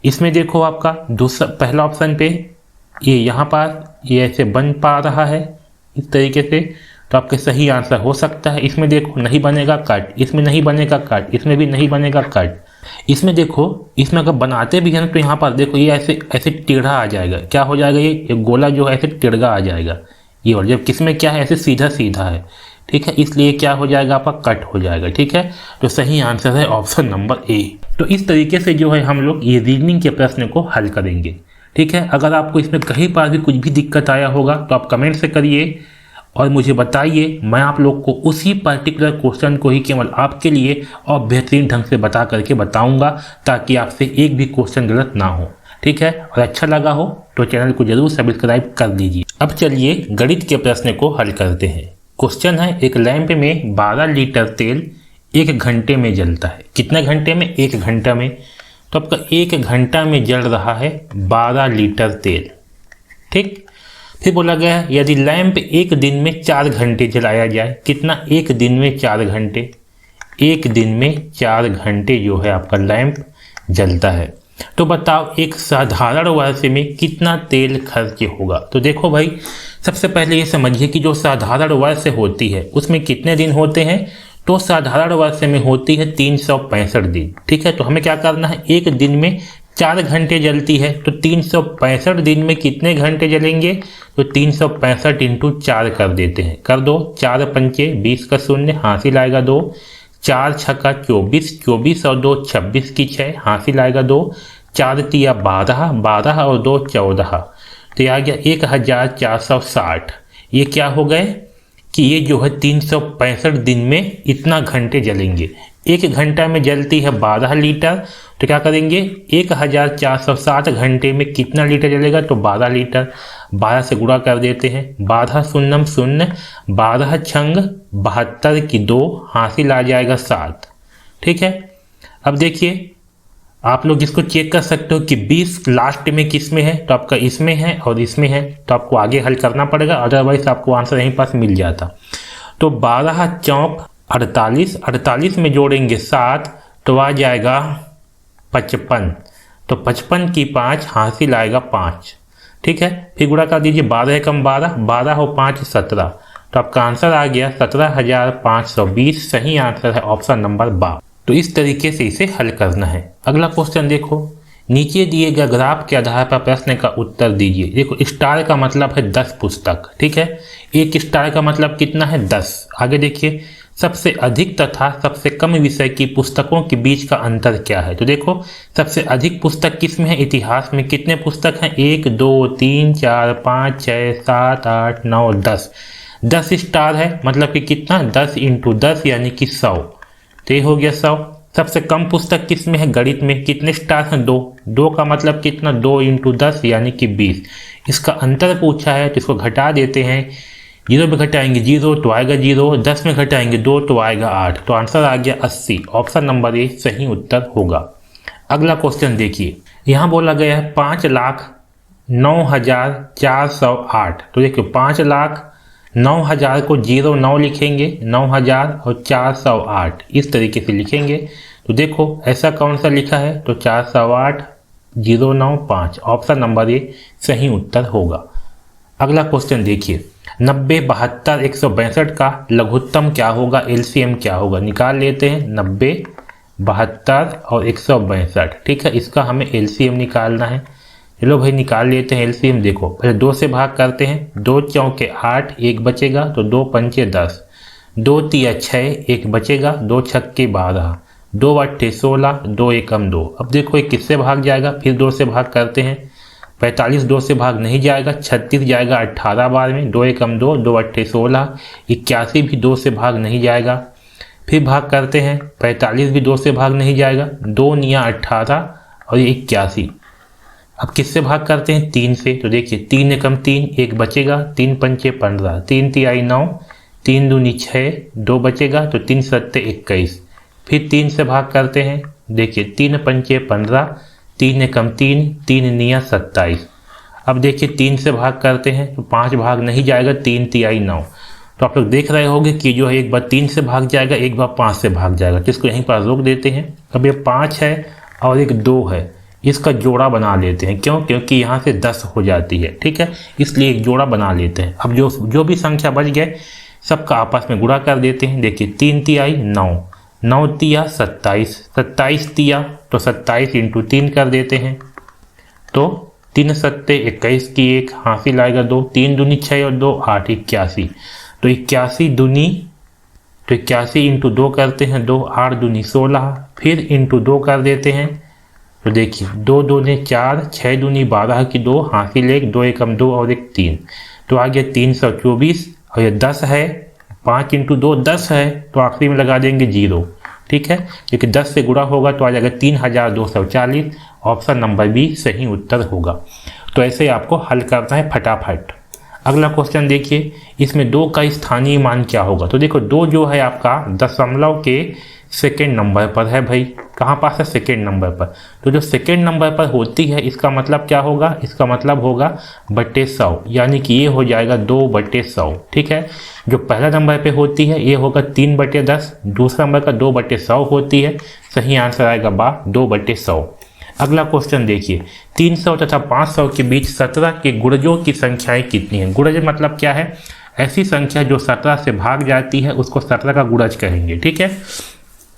इसमें देखो आपका दूसरा पहला ऑप्शन पे ये यहाँ पर ये ऐसे बन पा रहा है इस तरीके से तो आपके सही आंसर हो सकता है। इसमें देखो नहीं बनेगा कट, इसमें नहीं बनेगा कट, इसमें भी नहीं बनेगा कट। इसमें देखो इसमें अगर बनाते भी हैं तो यहाँ पर देखो ये ऐसे ऐसे टेढ़ा आ जाएगा। क्या हो जाएगा, ये गोला जो है ऐसे टेढ़ा आ जाएगा ये, और जब किसमें क्या है ऐसे सीधा सीधा है, ठीक है, इसलिए क्या हो जाएगा आपका कट हो जाएगा, ठीक है। तो सही आंसर है ऑप्शन नंबर ए। तो इस तरीके से जो है हम लोग ये रीजनिंग के प्रश्न को हल करेंगे, ठीक है। अगर आपको इसमें कहीं पर भी कुछ भी दिक्कत आया होगा तो आप कमेंट से करिए और मुझे बताइए, मैं आप लोग को उसी पर्टिकुलर क्वेश्चन को ही केवल आपके लिए और बेहतरीन ढंग से बता करके बताऊंगा ताकि आपसे एक भी क्वेश्चन गलत ना हो, ठीक है। और अच्छा लगा हो तो चैनल को जरूर सब्सक्राइब कर लीजिए। अब चलिए गणित के प्रश्न को हल करते हैं। क्वेश्चन है, एक लैंप में 12 लीटर तेल 1 घंटे में जलता है। कितने घंटे में, 1 घंटा में। तो आपका 1 घंटा में जल रहा है 12 लीटर तेल, ठीक। फिर बोला गया यदि लैंप एक दिन में 4 घंटे जलाया जाए, कितना, 1 दिन में 4 घंटे, 1 दिन में 4 घंटे जो है आपका लैंप जलता है, तो बताओ एक साधारण वर्ष में कितना तेल खर्च होगा। तो देखो भाई सबसे पहले ये समझिए कि जो साधारण वर्ष होती है उसमें कितने दिन होते हैं। तो साधारण वर्ष में होती है 365 दिन, ठीक है। तो हमें क्या करना है, एक दिन में 4 घंटे जलती है तो 365 दिन में कितने घंटे जलेंगे। तो 365 इंटू 4 कर देते हैं, कर दो, 4 पंचे 20 का 0 हासिल आएगा 2, 4 छक्का 24, 24 और 2 26 की 6 हासिल आएगा 2, 4 तिया 12, 12 और 2 14, तो ये आ गया 1460। ये क्या हो गए कि ये जो है 365 दिन में इतना घंटे जलेंगे। 1 घंटा में जलती है 12 लीटर, तो क्या करेंगे 1460 घंटे में कितना लीटर जलेगा। तो 12 लीटर, 12 से गुणा कर देते हैं, 12 शून्यम 0, 12 छंग 72 की 2 हासिल आ जाएगा 7, ठीक है। अब देखिए आप लोग इसको चेक कर सकते हो कि 20 लास्ट में किस में है, तो आपका इसमें है और इसमें है, तो आपको आगे हल करना पड़ेगा, अदरवाइज आपको आंसर यहीं पास मिल जाता। तो 12 चौक 48, 48 में जोड़ेंगे 7 तो आ जाएगा 55, तो 55 की 5 हासिल आएगा 5, ठीक है। फिर गुणा कर दीजिए, 12 कम 12, 12 और 5 17, तो आपका आंसर आ गया 17,520। सही आंसर है ऑप्शन नंबर बा। तो इस तरीके से इसे हल करना है। अगला क्वेश्चन देखो, नीचे दिए गए ग्राफ के आधार पर प्रश्न का उत्तर दीजिए। देखो स्टार का मतलब है 10 पुस्तक, ठीक है। एक स्टार का मतलब कितना है 10। आगे देखिए, सबसे अधिक तथा सबसे कम विषय की पुस्तकों के बीच का अंतर क्या है। तो देखो सबसे अधिक पुस्तक किस में है, इतिहास में। कितने पुस्तक हैं, 1 2 3 4 5 6 7 8 9 10, 10 स्टार है, मतलब कि कितना 10 इंटू 10 यानी कि 100, तो ये हो गया 100। सबसे कम पुस्तक किस में है, गणित में। कितने स्टार हैं, 2, 2 का मतलब कितना 2 इंटू 10 यानी कि 20। इसका अंतर पूछा है तो इसको घटा देते हैं, 0 में घटाएंगे 0 तो आएगा 0, 10 में घटाएंगे 2 तो आएगा 8, तो आंसर आ गया 80। ऑप्शन नंबर ए सही उत्तर होगा। अगला क्वेश्चन देखिए, यहाँ बोला गया है 5,09,408, तो देखिए 5,09,408 9000 को 09 लिखेंगे, 9000 और 408 इस तरीके से लिखेंगे। तो देखो ऐसा कौन सा लिखा है, तो 408 095 ऑप्शन नंबर ए सही उत्तर होगा। अगला क्वेश्चन देखिए, 90, 72, 162 का लघुत्तम क्या होगा, एलसीएम क्या होगा, निकाल लेते हैं। 90, 72 और 162, ठीक है, इसका हमें एलसीएम निकालना है। चलो भाई निकाल लेते हैं एलसीएम। देखो पहले 2 से भाग करते हैं, 2 चौके 8, 1 बचेगा, तो 2 पंचे 10, 2 तिया 6, 1 बचेगा, 2 छक्के 12, 2 अट्ठे 16, 2 एकम 2। अब देखो ये किससे भाग जाएगा, फिर 2 से भाग करते हैं। 45 2 से भाग नहीं जाएगा, 36 जाएगा 18 बार में, 2 एकम 2, 2 अट्ठे 16, 81 भी 2 से भाग नहीं जाएगा। फिर भाग करते हैं, 45 भी 2 से भाग नहीं जाएगा, 2 निया 18 और 81। अब किससे भाग करते हैं, 3 से। तो देखिए 3 एकम 3, 1 बचेगा, 3 पंचे 15, 3 तिहाई 9, 3 दूनी 6, 2 बचेगा, तो 3 सत्ते 21। फिर 3 से भाग करते हैं, देखिए 3 पंचे 15, 3 एकम 3, 3 निया 27। अब देखिए 3 से भाग करते हैं, तो 5 भाग नहीं जाएगा, 3 तिहाई 9। तो आप लोग देख रहे होंगे कि जो है एक बार 3 से भाग जाएगा, एक बार 5 से भाग जाएगा, तो इसको यहीं पर रोक देते हैं। अब ये 5 है और एक 2 है, इसका जोड़ा बना लेते हैं। क्यों, क्योंकि यहाँ से 10 हो जाती है, ठीक है, इसलिए एक जोड़ा बना लेते हैं। अब जो भी संख्या बच गए सबका आपस में गुणा कर देते हैं। देखिए 3 तिहाई 9, 9 तिया 27, 27 तिया तो 27 इंटू 3 कर देते हैं, तो 3 सत्ते 21 की 1 हासिल आएगा 2, 3 दूनी 6 और 2 8, 81। तो 81 दूनी, तो 81 इंटू 2 करते हैं 2, 8 दूनी 16, फिर इंटू 2 कर देते हैं। तो देखिए 2 दूनी 4, 6 दूनी 12 की 2 हासिल 1, 2 एकम 2 और 1 3, तो आ गया 324। और ये 10 है, 5 इंटू 2 10 है, तो आखिरी में लगा देंगे 0, ठीक है, क्योंकि 10 से गुणा होगा तो आ जाएगा 3240। ऑप्शन नंबर बी सही उत्तर होगा। तो ऐसे आपको हल करना है फटाफट। अगला क्वेश्चन देखिए, इसमें 2 का स्थानीय मान क्या होगा। तो देखो 2 जो है आपका दशमलव के सेकेंड नंबर पर है भाई, कहाँ पास है, सेकेंड नंबर पर। तो जो सेकेंड नंबर पर होती है इसका मतलब क्या होगा, इसका मतलब होगा बटे 100, यानी कि ये हो जाएगा 2/100, ठीक है। जो पहला नंबर पे होती है ये होगा 3/10, दूसरा नंबर का 2/100 होती है। सही आंसर आएगा 2/100। अगला क्वेश्चन देखिए, 300 तथा 500 के बीच 17 के गुणजों की संख्याएं कितनी है। गुणज मतलब क्या है, ऐसी संख्या जो 17 से भाग जाती है उसको 17 का गुणज कहेंगे, ठीक है,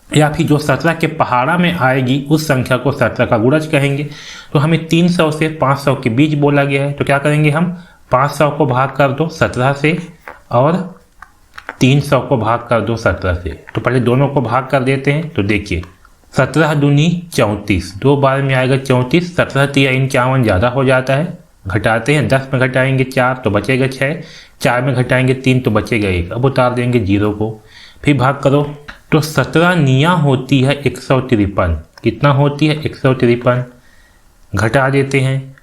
या फिर जो 17 के पहाड़ा में आएगी उस संख्या को 17 का गुणज कहेंगे। तो हमें 300 से 500 के बीच बोला गया है, तो क्या करेंगे हम, 500 को भाग कर दो 17 से और 300 को भाग कर दो 17 से। तो पहले दोनों को भाग कर देते हैं। तो देखिए 17 दूनी 34, 2 बार में आएगा 34, 17 तिया 51 ज़्यादा हो जाता है, घटाते हैं, 10 में घटाएंगे 4 तो बचेगा 6, 4 में घटाएंगे 3 तो बचेगा 1, अब उतार देंगे 0 को, फिर भाग करो। तो 17 निया होती है 153, कितना होती है 153, घटा देते हैं,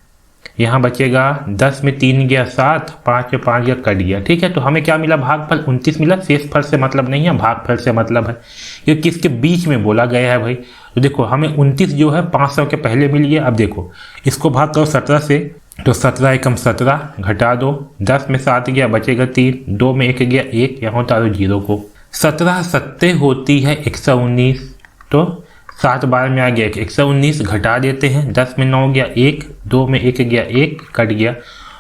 यहाँ बचेगा 10 में 3 गया 7, 5 में 5 गया कट गया, ठीक है। तो हमें क्या मिला, भागफल 29 मिला। शेषफल से मतलब नहीं है, भागफल से मतलब है, क्योंकि इसके बीच में बोला गया है भाई। तो देखो हमें 29 जो है 500 के पहले मिल गया। अब देखो इसको भाग करो 17 से, तो 17 एकम 17, घटा दो, 10 में 7 गया बचेगा 3, 2 में 1 गया 1, यहाँ उतारो 0 को। 17 सत्ते होती है 119, तो 7 बार में आ गया 119, घटा देते हैं, 10 में 9 गया 1, 2 में 1 गया 1, कट गया,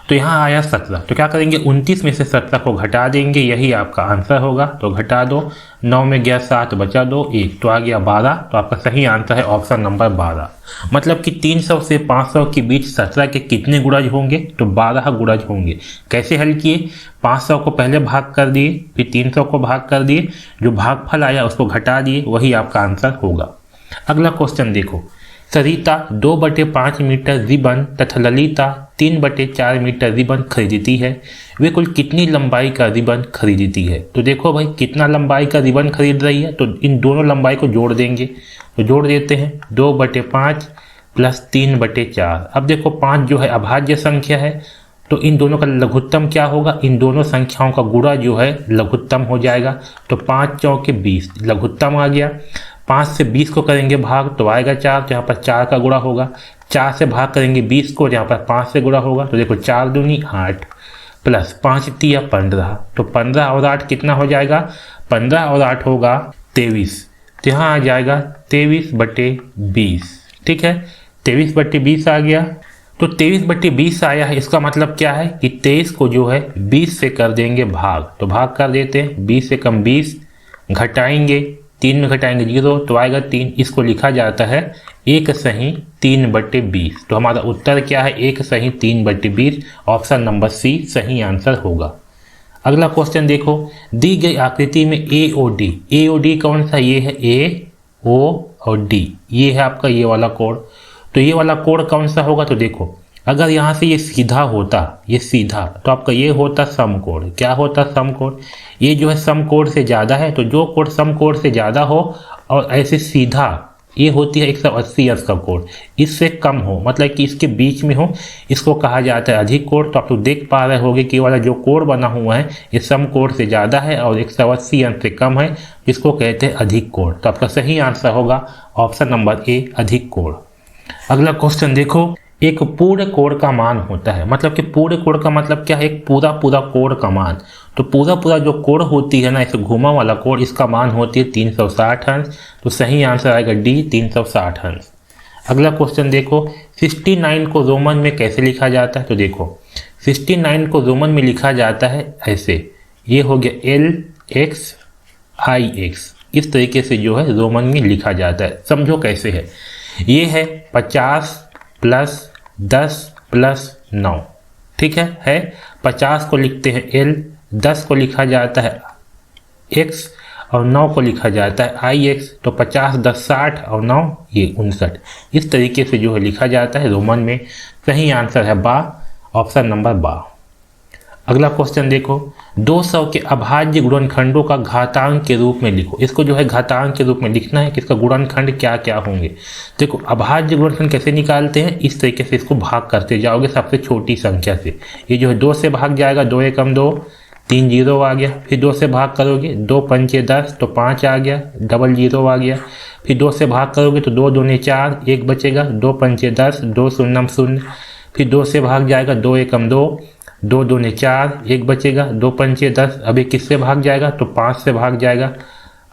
तो यहाँ आया 17। तो क्या करेंगे, 29 में से 17 को घटा देंगे, यही आपका आंसर होगा। तो घटा दो, 9 में गया 7, बचा 2 1, तो आ गया 12। तो आपका सही आंसर है ऑप्शन नंबर 12। मतलब कि 300 से 500 के बीच 17 के कितने गुणज होंगे, तो 12 गुणज होंगे। कैसे हल किए, 500 को पहले भाग कर दिए, फिर 300 को भाग कर दिए, जो भागफल आया उसको घटा दिए, वही आपका आंसर होगा। अगला क्वेश्चन देखो, सरिता 2/5 मीटर रिबन तथा ललिता 3/4 मीटर रिबन खरीदती है, वे कुल कितनी लंबाई का रिबन खरीदती है। तो देखो भाई कितना लंबाई का रिबन खरीद रही है, तो इन दोनों लंबाई को जोड़ देंगे। तो जोड़ देते हैं, 2/5 प्लस 3/4। अब देखो 5 जो है अभाज्य संख्या है, तो इन दोनों का लघुत्तम क्या होगा, इन दोनों संख्याओं का गुणा जो है लघुत्तम हो जाएगा। तो 5 चौके 20 लघुत्तम आ गया। 5 से 20 को करेंगे भाग तो आएगा 4, तो यहाँ पर 4 का गुणा होगा। 4 से भाग करेंगे 20 को, जहाँ पर 5 से गुणा होगा, तो देखो 4 दूनी 8 प्लस 5 तिया 15, तो 15 और 8 कितना हो जाएगा, 15 और 8 होगा 23, तो यहाँ आ जाएगा 23/20। ठीक है, 23/20 आ गया। तो 23/20 आया है, इसका मतलब क्या है कि 23 को जो है 20 से कर देंगे भाग, तो भाग कर देते हैं, 20 से कम 20, घटाएंगे 3 में घटाएंगे 0 तो आएगा 3। इसको लिखा जाता है 1 सही 3/20। तो हमारा उत्तर क्या है, 1 सही 3/20, ऑप्शन नंबर सी सही आंसर होगा। अगला क्वेश्चन देखो, दी गई आकृति में ए ओ डी कौन सा, ये है ए ओ और डी, ये है आपका ये वाला कोण। तो ये वाला कोण कौन सा होगा, तो देखो अगर यहाँ से ये सीधा होता, ये सीधा, तो आपका ये होता समकोण। क्या होता, समकोण। ये जो है समकोण से ज़्यादा है, तो जो कोण समकोण से ज़्यादा हो और ऐसे सीधा, ये होती है 180 अंश का कोण। इससे कम हो मतलब कि इसके बीच में हो, इसको कहा जाता है अधिक कोण। तो आप लोग देख पा रहे होंगे कि वाला जो कोण बना हुआ है ये समकोण से ज़्यादा है और 180 अंश से कम है, इसको कहते हैं अधिक कोण। तो आपका सही आंसर होगा ऑप्शन नंबर ए, अधिक कोण। अगला क्वेश्चन देखो, एक पूर्ण कोण का मान होता है, मतलब कि पूर्ण कोण का मतलब क्या है, एक पूरा कोण का मान। तो पूरा जो कोण होती है ना, ऐसे घुमा वाला कोण, इसका मान होती है 360 अंश। तो सही आंसर आएगा डी, 360 अंश। अगला क्वेश्चन देखो, 69 को रोमन में कैसे लिखा जाता है, तो देखो 69 को रोमन में लिखा जाता है ऐसे, ये हो गया LXIX, इस तरीके से जो है रोमन में लिखा जाता है। समझो कैसे है, ये है 50 + 10 + 9, ठीक है 50 को लिखते हैं L, 10 को लिखा जाता है X और 9 को लिखा जाता है IX। तो 50 10 60 और 9 ये 59, इस तरीके से जो है लिखा जाता है रोमन में। सही आंसर है बा, ऑप्शन नंबर बा। अगला क्वेश्चन देखो, 200 के अभाज्य गुणनखंडों का घातांक के रूप में लिखो। इसको जो है घातांक के रूप में लिखना है कि इसका गुणनखंड क्या क्या होंगे। देखो अभाज्य गुणनखंड कैसे निकालते हैं, इस तरीके से इसको भाग करते जाओगे सबसे छोटी संख्या से। ये जो है 2 से भाग जाएगा, 2 एकम 2, 3 0 आ गया। फिर 2 से भाग करोगे, 2 पंचे 10, तो 5 आ गया, डबल 0 आ गया। फिर 2 से भाग करोगे तो 2 दूने 4, 1 बचेगा, 2 पंचे 10, 2 शून्यम 0। फिर 2 से भाग जाएगा, 2 एकम 2, 2 दूने 4, 1 बचेगा, 2 पंचे 10। अभी किससे भाग जाएगा, तो 5 से भाग जाएगा,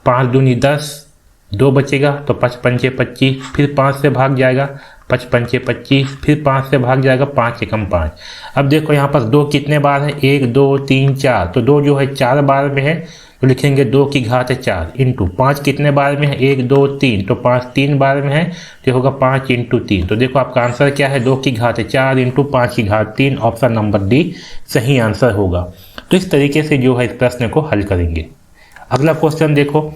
5 दूनी 10, 2 बचेगा, तो 5 पंचे 25। फिर 5 से भाग जाएगा, 5 पंचे 25। फिर 5 से भाग जाएगा, 5 एकम 5। अब देखो यहाँ पर 2 कितने बार है, 1 2 3 4, तो 2 जो है 4 बार में है, तो लिखेंगे 2 की घात 4 इंटू 5 कितने बार में है, 1 2 3, तो 5 3 बार में है, तो होगा 5 इंटू 3। तो देखो आपका आंसर क्या है, 2 की घात 4 इंटू 5 की घात 3, ऑप्शन नंबर डी सही आंसर होगा। तो इस तरीके से जो है इस प्रश्न को हल करेंगे। अगला क्वेश्चन देखो,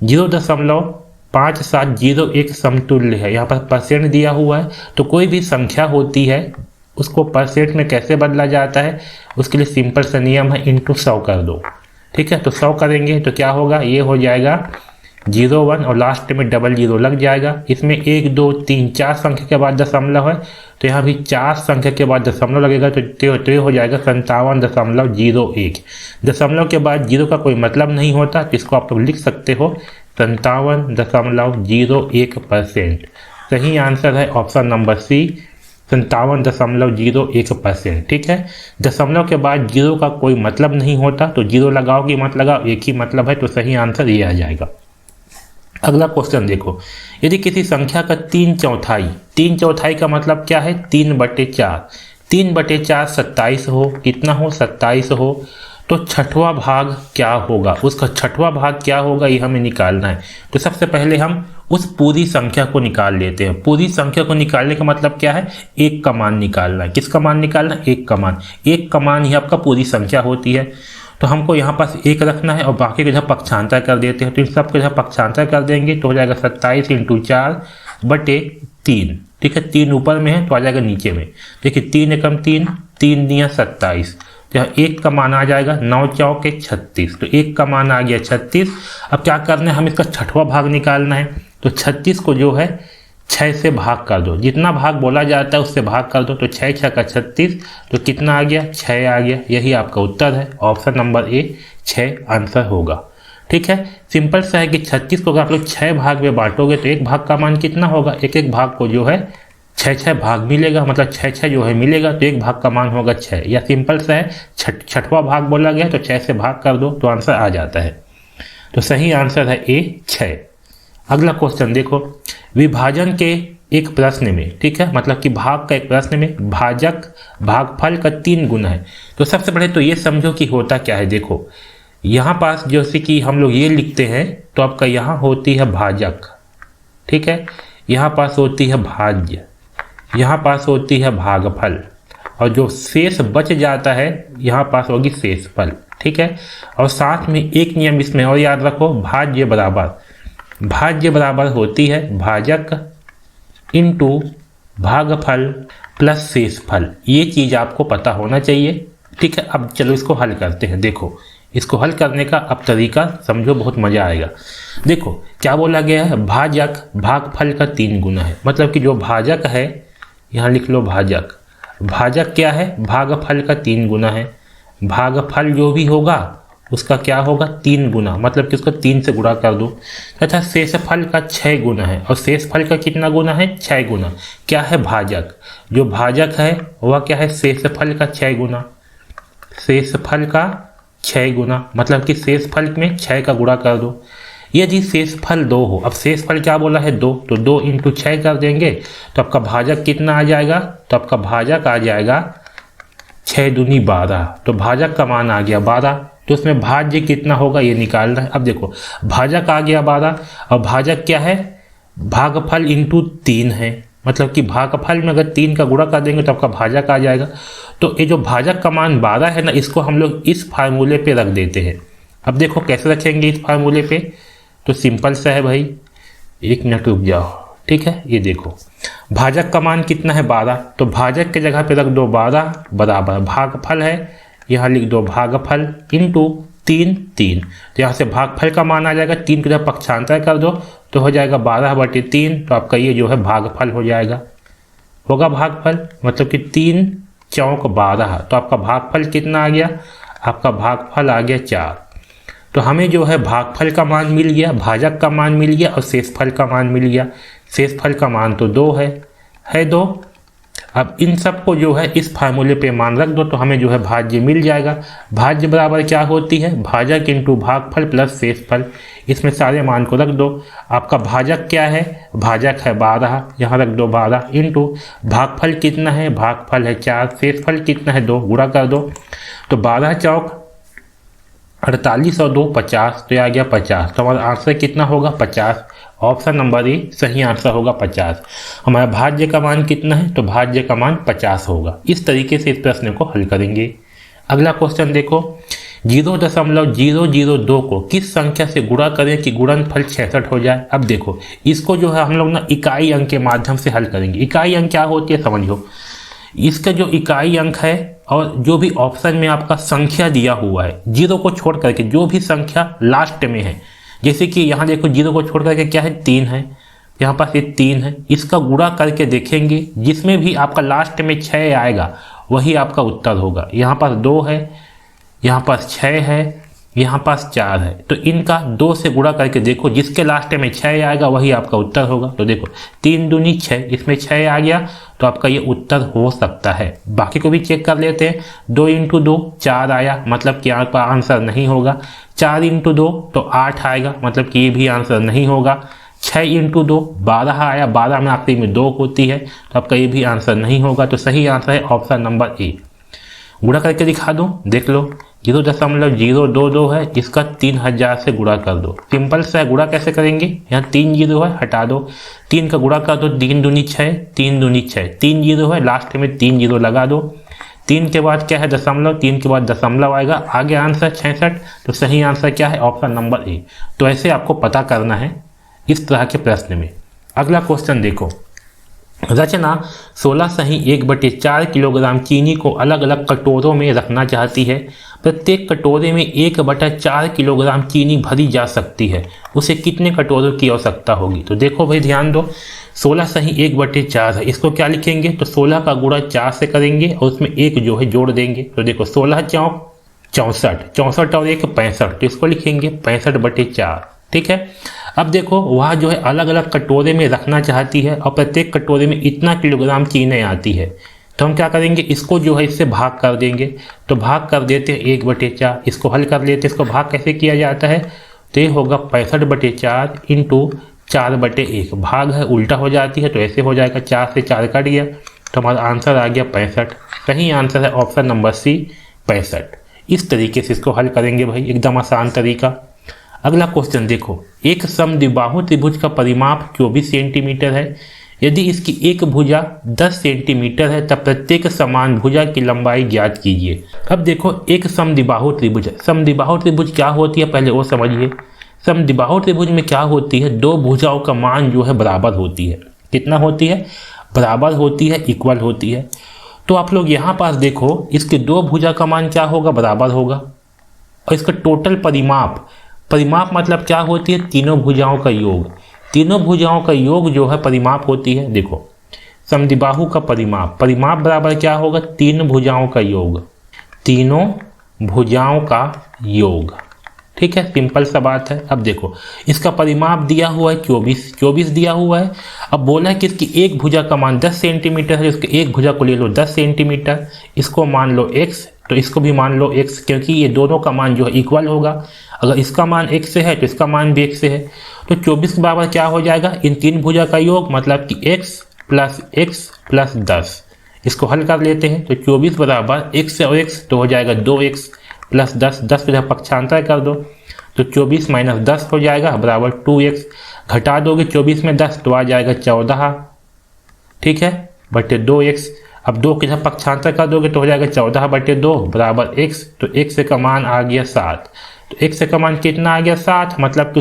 0.5701 समतुल्य है। यहाँ पर परसेंट दिया हुआ है, तो कोई भी संख्या होती है उसको परसेंट में कैसे बदला जाता है, उसके लिए सिंपल सा नियम है, इंटू 100 कर दो। ठीक है, तो 100 करेंगे तो क्या होगा, ये हो जाएगा 01 और लास्ट में डबल 0 लग जाएगा। इसमें 1 2 3 4 संख्या के बाद दशमलव है, तो यहाँ भी 4 संख्या के बाद दशमलव लगेगा, तो हो जाएगा 57.01। दशमलव के बाद 0 का कोई मतलब नहीं होता, तो इसको आप लोग लिख सकते हो 57.01%। सही आंसर है ऑप्शन नंबर सी, 57.01%। ठीक है, दशमलव के बाद 0 का कोई मतलब नहीं होता, तो 0 लगाओ कि मत लगाओ, एक ही मतलब है, तो सही आंसर ये आ जाएगा। अगला क्वेश्चन देखो, यदि किसी संख्या का 3/4 का मतलब क्या है, 3/4, 3/4 27 हो, कितना हो 27 हो, तो छठवां भाग क्या होगा, उसका छठवां भाग क्या होगा ये हमें निकालना है। तो सबसे पहले हम उस पूरी संख्या को निकाल लेते हैं। पूरी संख्या को निकालने का मतलब क्या है, 1 का मान निकालना है। किसका मान निकालना है, 1 का मान। 1 का मान ही आपका पूरी संख्या होती है, तो हमको यहाँ पास 1 रखना है और बाकी को जहाँ पक्षांतर कर देते हैं, तो इन सबको जहाँ पक्षांतर कर देंगे तो हो जाएगा 27 × 4/3। ठीक है, 3 ऊपर में है तो आ जाएगा नीचे में। देखिए 3 एकम 3, 3 दिया 27, तो यहाँ 1 का मान आ जाएगा 9 चौके 36, तो 1 का मान आ गया 36। अब क्या करना है, हम इसका छठवां भाग निकालना है, तो 36 को जो है 6 से भाग कर दो, जितना भाग बोला जाता है उससे भाग कर दो, तो 6 6 का 36, तो कितना आ गया, 6 आ गया। यही आपका उत्तर है, ऑप्शन नंबर ए 6 आंसर होगा। ठीक है, सिंपल सा है कि 36 को अगर आप लोग 6 भाग में बांटोगे तो एक भाग का मान कितना होगा, एक एक भाग को जो है 6 भाग मिलेगा, मतलब 6 जो है मिलेगा, तो एक भाग का मान होगा 6, या सिंपल सा है छठवां भाग बोला गया तो 6 से भाग कर दो तो आंसर आ जाता है। तो सही आंसर है ए 6। अगला क्वेश्चन देखो, विभाजन के एक प्रश्न में, ठीक है, मतलब कि भाग का एक प्रश्न में भाजक भागफल का 3 गुना है। तो सबसे पहले तो ये समझो कि होता क्या है। देखो यहाँ पास जैसे कि हम लोग ये लिखते हैं तो आपका यहाँ होती है भाजक, ठीक है, यहाँ पास होती है भाज्य, यहाँ पास होती है भागफल, और जो शेष बच जाता है यहाँ पास होगी शेषफल, ठीक है। और साथ में एक नियम इसमें और याद रखो, भाज्य बराबर होती है भाजक इंटू भागफल प्लस शेषफल। ये चीज़ आपको पता होना चाहिए, ठीक है। अब चलो इसको हल करते हैं। देखो इसको हल करने का अब तरीका समझो, बहुत मज़ा आएगा। देखो क्या बोला गया है, भाजक भागफल का 3 गुना है, मतलब कि जो भाजक है, यहाँ लिख लो भाजक क्या है, भागफल का 3 गुना है। भागफल जो भी होगा उसका क्या होगा 3 गुना, मतलब कि उसको 3 से गुणा कर दो, तथा शेषफल का 6 गुना है। और शेषफल का कितना गुना है, 6 गुना। क्या है भाजक, जो भाजक है वह क्या है शेषफल का 6 गुना, शेषफल का 6 गुना, मतलब कि शेषफल में 6 का गुणा कर दो। यदि शेषफल 2 हो, अब शेषफल क्या बोला है 2, तो 2 इंटू 6 कर देंगे तो आपका भाजक कितना आ जाएगा, तो आपका भाजक आ जाएगा 6 दूनी 12। तो भाजक का मान आ गया 12, तो उसमें भाज्य कितना होगा ये निकालना है। अब देखो भाजक आ गया 12, और भाजक क्या है, भागफल इंटू 3 है, मतलब कि भागफल में अगर 3 का गुणा कर देंगे तो आपका भाजक आ जाएगा। तो ये जो भाजक का मान 12 है ना, इसको हम लोग इस फार्मूले पे रख देते हैं। अब देखो कैसे रखेंगे इस फार्मूले पे, तो सिंपल सा है भाई, 1 मिनट रुक जाओ, ठीक है। ये देखो भाजक का मान कितना है 12, तो भाजक के जगह पे रख दो 12 बराबर भागफल है, यहाँ लिख दो भागफल इंटू 3, तो यहाँ से भागफल का मान आ जाएगा, 3 को जब पक्षांतर कर दो तो हो जाएगा 12/3, तो आपका ये जो है भागफल हो जाएगा, होगा भागफल, मतलब कि 3 चौक 12, तो आपका भागफल कितना आ गया, आपका भागफल आ गया 4। तो हमें जो है भागफल का मान मिल गया, भाजक का मान मिल गया और शेषफल का मान मिल गया। शेषफल का मान तो 2 है 2। अब इन सबको जो है इस फार्मूले पे मान रख दो तो हमें जो है भाज्य मिल जाएगा। भाज्य बराबर क्या होती है, भाजक इंटू भागफल प्लस शेषफल। इसमें सारे मान को रख दो। आपका भाजक क्या है, भाजक है 12, यहाँ रख दो 12 इंटू भागफल कितना है, भागफल है 4, शेषफल कितना है 2, गुणा कर दो। तो 12 चौक 48 और 2 50, तो आ गया 50। तो हमारा आंसर कितना होगा 50। ऑप्शन नंबर ए सही आंसर होगा 50। हमारा भाज्य का मान कितना है, तो भाज्य का मान 50 होगा। इस तरीके से इस प्रश्न को हल करेंगे। अगला क्वेश्चन देखो, 0.002 को किस संख्या से गुणा करें कि गुणनफल 66 हो जाए। अब देखो इसको जो है हम लोग ना इकाई अंक के माध्यम से हल करेंगे। इकाई अंक क्या होती है समझो, इसका जो इकाई अंक है और जो भी ऑप्शन में आपका संख्या दिया हुआ है, 0 को छोड़ करके जो भी संख्या लास्ट में है, जैसे कि यहाँ देखो 0 को छोड़ करके क्या है 3 है, यहाँ पास ये 3 है, इसका गुणा करके देखेंगे जिसमें भी आपका लास्ट में 6 आएगा वही आपका उत्तर होगा। यहाँ पास 2 है, यहाँ पास 6 है, यहाँ पास 4 है, तो इनका 2 से गुणा करके देखो जिसके लास्ट में 6 आएगा वही आपका उत्तर होगा। तो देखो 3 दूनी 6, इसमें 6 आ गया तो आपका ये उत्तर हो सकता है। बाकी को भी चेक कर लेते हैं। 2 इंटू 2 4 आया, मतलब कि आपका आंसर नहीं होगा। 4 इंटू 2 तो 8 आएगा, मतलब कि ये भी आंसर नहीं होगा। 6 इंटू 2 12 आया, 12 में आखिरी में 2 होती है, तो आपका ये भी आंसर नहीं होगा। तो सही आंसर है ऑप्शन नंबर ए। गुणा करके दिखा दूं, देख लो 0.022 है, इसका 3000 से गुणा कर दो। सिंपल सा है, गुणा कैसे करेंगे, यहाँ 3 जीरो है, हटा दो, 3 का गुणा कर दो, 3 दूनी 6, 3 दूनी 6, 3 जीरो है, लास्ट में 3 जीरो लगा दो। 3 के बाद क्या है दशमलव, 3 के बाद दशमलव आएगा, आगे आंसर 66। तो सही आंसर क्या है ऑप्शन नंबर ए। तो ऐसे आपको पता करना है इस तरह के प्रश्न में। अगला क्वेश्चन देखो, रचना 16 सही 1/4 किलोग्राम चीनी को अलग अलग कटोरों में रखना चाहती है। प्रत्येक कटोरे में 1/4 किलोग्राम चीनी भरी जा सकती है, उसे कितने कटोरों की आवश्यकता होगी। तो देखो भाई ध्यान दो, 16 सही 1/4 है, इसको क्या लिखेंगे, तो 16 का गुणा 4 से करेंगे और उसमें 1 जो है जोड़ देंगे। तो देखो 16 चौक 64, 64 और 1 65, तो इसको लिखेंगे 65/4। ठीक है। अब देखो वह जो है अलग अलग कटोरे में रखना चाहती है और प्रत्येक कटोरे में इतना किलोग्राम चीनी आती है। तो हम क्या करेंगे, इसको जो है इससे भाग कर देंगे। तो भाग कर देते हैं 1/4, इसको हल कर लेते हैं। इसको भाग कैसे किया जाता है, तो ये होगा 65/4 इंटू 4/1। भाग है उल्टा हो जाती है तो ऐसे हो जाएगा, 4 से 4 कट गया तो हमारा आंसर आ गया 65। सही आंसर है ऑप्शन नंबर सी 65। इस तरीके से इसको हल करेंगे भाई, एकदम आसान तरीका। अगला क्वेश्चन देखो, एक समद्विबाहु त्रिभुज का परिमाप 24 सेंटीमीटर है। यदि इसकी एक भुजा 10 सेंटीमीटर है तब प्रत्येक समान भुजा की लंबाई ज्ञात कीजिए। अब देखो एक समद्विबाहु त्रिभुज है। समद्विबाहु त्रिभुज क्या होती है पहले वो समझिए। समद्विबाहु त्रिभुज में क्या होती है, दो भुजाओं का मान जो है बराबर होती है। कितना होती है, बराबर होती है, इक्वल होती है। तो आप लोग यहाँ पास देखो, इसके दो भुजा का मान क्या होगा, बराबर होगा। और इसका टोटल परिमाप, परिमाप मतलब क्या होती है, तीनों भुजाओं का योग। तीनों भुजाओं का योग जो है परिमाप होती है। देखो समद्विबाहु का परिमाप, परिमाप बराबर क्या होगा, तीन भुजाओं का योग, तीनों भुजाओं का योग। ठीक है, सिंपल सा बात है। अब देखो इसका परिमाप दिया हुआ है 24 दिया हुआ है। अब बोला है कि इसकी एक भुजा का मान 10 सेंटीमीटर है, इसके एक भुजा को ले लो 10 सेंटीमीटर, इसको मान लो x, तो इसको भी मान लो x, क्योंकि ये दोनों का मान जो है इक्वल होगा। अगर इसका मान x से है तो इसका मान भी x से है। तो 24 के बराबर क्या हो जाएगा, इन तीन भुजा का योग, मतलब कि x प्लस 10। इसको हल कर लेते हैं। तो 24 बराबर x और x तो हो जाएगा 2x प्लस 10, 10 को पक्षांतर कर दो तो 24 माइनस 10 हो जाएगा बराबर 2x। घटा दोगे 24 में 10 तो आ जाएगा 14, ठीक है, बटे 2x। अब 2 के पक्षांतर कर दोगे तो हो जाएगा 14/2 बराबर x। तो x का मान आ गया 7। तो x का मान कितना आ गया, 7। मतलब कि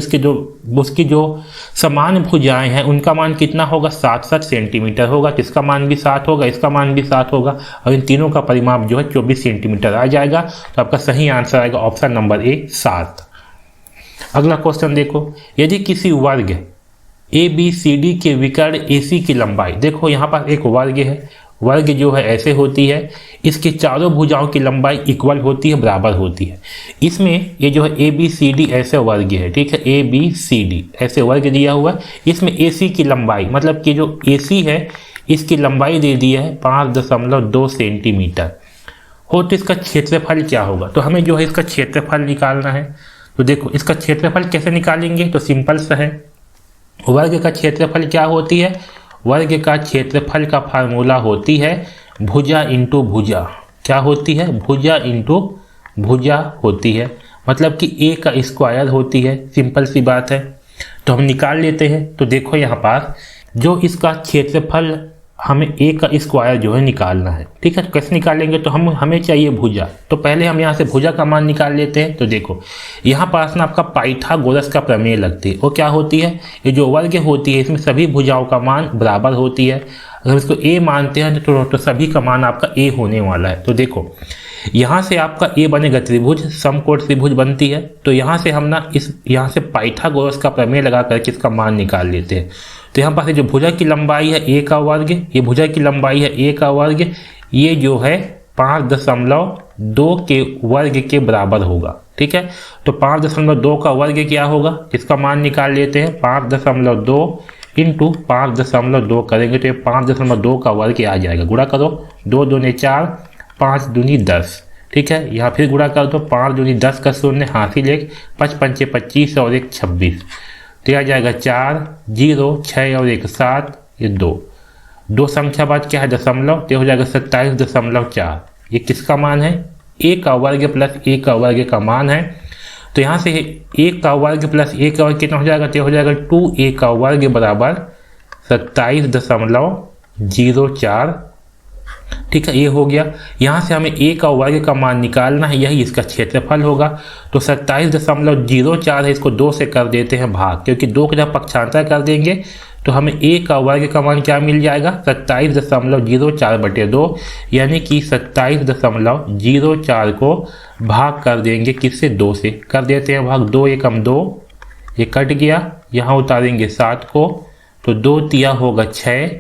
उसकी जो समान भुजाएं हैं उनका मान कितना होगा, 7 सेंटीमीटर होगा। तो इसका मान भी 7 होगा, इसका मान भी 7 होगा, और इन तीनों का परिमाप जो है 24 सेंटीमीटर आ जाएगा। तो आपका सही आंसर आएगा ऑप्शन नंबर ए 7। अगला क्वेश्चन देखो, यदि किसी वर्ग ABCD के विकर्ण AC की लंबाई, देखो यहाँ पर एक वर्ग है, वर्ग जो है ऐसे होती है, इसके चारों भुजाओं की लंबाई इक्वल होती है, बराबर होती है। इसमें ये जो है ABCD ऐसे वर्ग है, ठीक है, ABCD ऐसे वर्ग दिया हुआ है। इसमें AC की लंबाई, मतलब कि जो AC है इसकी लंबाई दे दी है 5.2 सेंटीमीटर हो। तो इसका क्षेत्रफल क्या होगा, तो हमें जो है इसका क्षेत्रफल निकालना है। तो देखो इसका क्षेत्रफल कैसे निकालेंगे, तो सिंपल सा है। वर्ग का क्षेत्रफल क्या होती है, वर्ग का क्षेत्रफल का फार्मूला होती है भुजा इंटू भुजा। क्या होती है, भुजा इंटू भुजा होती है, मतलब कि a का स्क्वायर होती है। सिंपल सी बात है, तो हम निकाल लेते हैं। तो देखो यहाँ पास जो इसका क्षेत्रफल, हमें a का स्क्वायर जो है निकालना है, ठीक है। तो कैसे निकालेंगे, तो हमें चाहिए भुजा। तो पहले हम यहाँ से भुजा का मान निकाल लेते हैं। तो देखो यहाँ पास ना आपका पाइथागोरस का प्रमेय लगती है। वो क्या होती है, ये जो वर्ग होती है इसमें सभी भुजाओं का मान बराबर होती है। अगर इसको a मानते हैं तो सभी का मान आपका a होने वाला है। तो देखो यहाँ से आपका a बनेगा त्रिभुज, समकोण त्रिभुज बनती है। तो यहाँ से हम ना यहाँ से पाइथागोरस का प्रमेय लगा करके इसका मान निकाल लेते हैं। तो यहाँ पास जो भुजा की लंबाई है a का वर्ग, ये भुजा की लंबाई है a का वर्ग, ये जो है 5.2 के वर्ग के बराबर होगा, ठीक है। तो 5.2 का वर्ग क्या होगा, इसका मान निकाल लेते हैं। 5.2 इंटू 5.2 करेंगे तो ये 5.2 का वर्ग आ जाएगा। गुणा करो, 2 दूनी 4, 5 दूनी 10, ठीक है। यहाँ फिर गुणा कर दो, 5 दूनी 10 का 0 हासिल 1, 5 पंचे 25 और 1 26, तो आ जाएगा 4, 0, 6 और 1 7, ये 2 संख्या बाद क्या है दशमलव, तो हो जाएगा 27.4। ये किसका मान है, a का वर्ग प्लस a का वर्ग का मान है। तो यहाँ से a का वर्ग प्लस a का वर्ग कितना हो जाएगा, तो हो जाएगा 2a का वर्ग बराबर 27.04, ठीक है, ये हो गया। यहाँ से हमें a का वर्ग का मान निकालना है, यही इसका क्षेत्रफल होगा। तो 27.04 है, इसको 2 से कर देते हैं भाग, क्योंकि 2 के जब पक्षांतर कर देंगे तो हमें a का वर्ग का मान क्या मिल जाएगा, 27.04/2, यानी कि 27.04 को भाग कर देंगे किससे, 2 से कर देते हैं भाग। 2 एकम 2, ये कट गया, यहाँ उतारेंगे 7 को, तो 2 तिया होगा 6,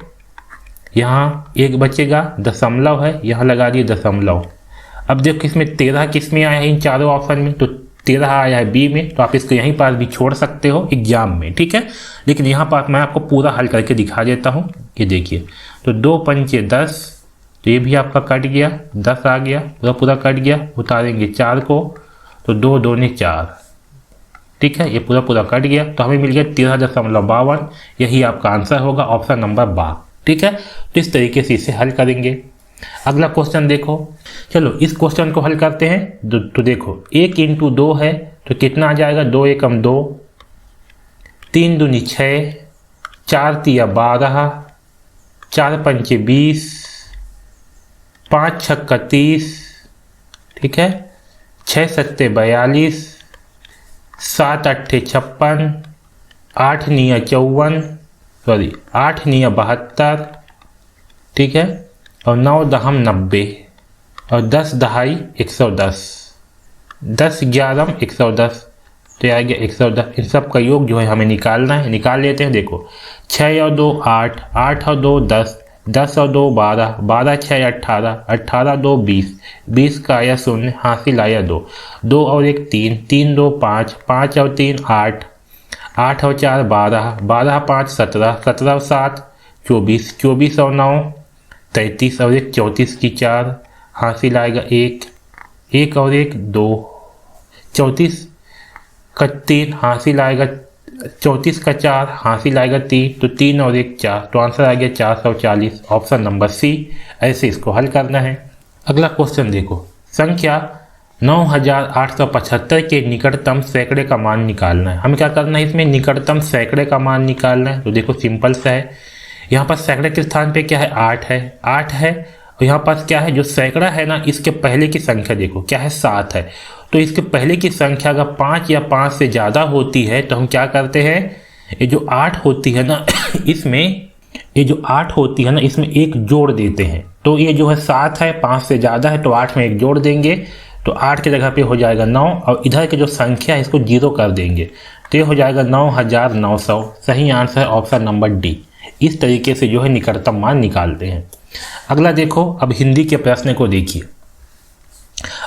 यहाँ 1 बचेगा, दशमलव है, यहाँ लगा दिए दशमलव। अब देखो इसमें 13 किस में आया है, इन चारों ऑप्शन में, तो 13 आया है बी में, तो आप इसको यहीं पर भी छोड़ सकते हो एग्जाम में, ठीक है। लेकिन यहाँ पर मैं आपको पूरा हल करके दिखा देता हूँ। ये देखिए, तो 2 पंचे 10, तो ये भी आपका कट गया, 10 आ गया, पूरा पूरा कट गया। उतारेंगे 4 को, तो 2 दूनी 4, ठीक है, ये पूरा पूरा कट गया। तो हमें मिल गया 13.52। यही आपका आंसर होगा, ऑप्शन नंबर 12, ठीक है। तो इस तरीके से इसे हल करेंगे। अगला क्वेश्चन देखो, चलो इस क्वेश्चन को हल करते हैं। तो देखो 1 × 2 है, तो कितना आ जाएगा, 2 एकम 2, 3 दूनी 6, 4 तिया 12, 4 पंचे 20, 5 छक्का 30, ठीक है, 6 सत्ते 42, 7 अट्ठे 56, 8 निया 54, सॉरी 8 निया 72, ठीक है, और 9 दहम 90, और 10 दहाई 110, 10 11 110, तो आ गया 110। इन सब का योग जो है हमें निकालना है, निकाल लेते हैं। देखो 6 और 2 8, 8 और 2 10, 10 और 2 12, 12 6 18, 18 2 20, 20 का आया 0, हासिल आया 2, 2 और 1 3, 3 2 5, 5 और 3 8, 8 और 4 12, 12 5 17, 17 और 7 24, 24 और 9 33, और 1 34 की 4, हासिल आएगा 1, 1 और 1 2, 34 का 3, हासिल आएगा 34 का 4, हासिल आएगा 3, तो 3 और 1 4, तो आंसर आ गया 440, ऑप्शन नंबर सी। ऐसे इसको हल करना है। अगला क्वेश्चन देखो, संख्या 9875 के निकटतम सैकड़े का मान निकालना है। हमें क्या करना है, इसमें निकटतम सैकड़े का मान निकालना है। तो देखो सिंपल सा है, यहाँ पर सैकड़े के स्थान पे क्या है, 8 है, 8 है, और यहाँ पास क्या है, जो सैकड़ा है ना, इसके पहले की संख्या देखो क्या है, 7 है। तो इसके पहले की संख्या अगर 5 या 5 से ज़्यादा होती है तो हम क्या करते हैं, ये जो 8 होती है ना इसमें, ये जो 8 होती है ना, इसमें एक जोड़ देते हैं। तो ये जो है 7 है, 5 से ज़्यादा है, तो 8 में एक जोड़ देंगे, तो 8 की जगह पे हो जाएगा 9, और इधर की जो संख्या है इसको 0 कर देंगे, तो ये हो जाएगा 9900। सही आंसर है ऑप्शन नंबर डी। इस तरीके से जो है निकटतम मान निकालते हैं। अगला देखो, अब हिंदी के प्रश्न को देखिए।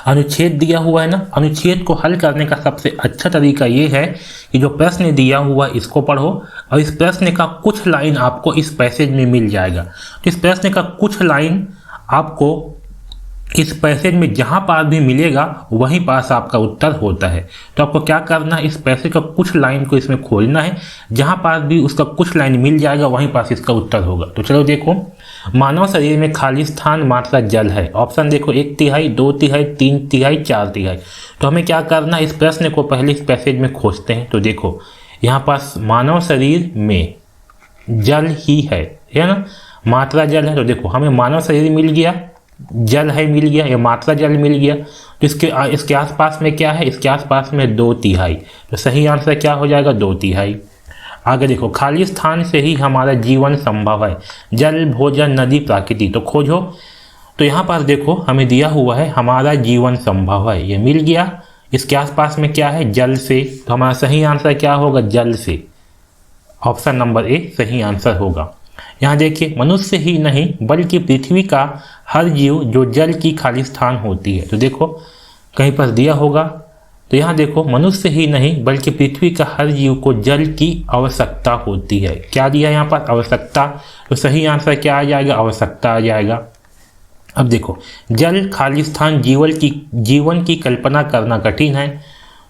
अनुच्छेद दिया हुआ है ना, अनुच्छेद को हल करने का सबसे अच्छा तरीका ये है कि जो प्रश्न दिया हुआ इसको पढ़ो, और इस प्रश्न का कुछ लाइन आपको इस पैसेज में मिल जाएगा। तो इस प्रश्न का कुछ लाइन आपको इस पैसेज में जहां पास भी मिलेगा वहीं पास आपका उत्तर होता है। तो आपको क्या करना है, इस पैसेज का कुछ लाइन को इसमें खोलना है, जहां पास भी उसका कुछ लाइन मिल जाएगा वहीं पास इसका उत्तर होगा। तो चलो देखो, मानव शरीर में खाली स्थान मात्रा जल है। ऑप्शन देखो 1/3, 2/3, 3/3, 4/3। तो हमें क्या करना है, इस प्रश्न को पहले इस पैसेज में खोजते हैं। तो देखो यहाँ पास मानव शरीर में जल ही है ना, मात्रा जल है। तो देखो हमें मानव शरीर मिल गया, जल है मिल गया, या मात्रा जल मिल गया। तो इसके आसपास में क्या है, इसके आसपास में 2/3। तो सही आंसर क्या हो जाएगा, 2/3। आगे देखो, खाली स्थान से ही हमारा जीवन संभव है। जल, भोजन, नदी, प्रकृति। तो खोजो। तो यहाँ पर देखो हमें दिया हुआ है हमारा जीवन संभव है, ये मिल गया। इसके आसपास में क्या है, जल से। तो हमारा सही आंसर क्या होगा, जल से। ऑप्शन नंबर ए सही आंसर होगा। यहाँ देखिए, मनुष्य ही नहीं बल्कि पृथ्वी का हर जीव जो जल की खाली स्थान होती है। तो देखो कहीं पर दिया होगा, तो यहाँ देखो मनुष्य ही नहीं बल्कि पृथ्वी का हर जीव को जल की आवश्यकता होती है। क्या दिया यहाँ पर, आवश्यकता। तो सही आंसर क्या आ जाएगा, आवश्यकता आ जाएगा। अब देखो, जल खाली स्थान जीवन की कल्पना करना कठिन है।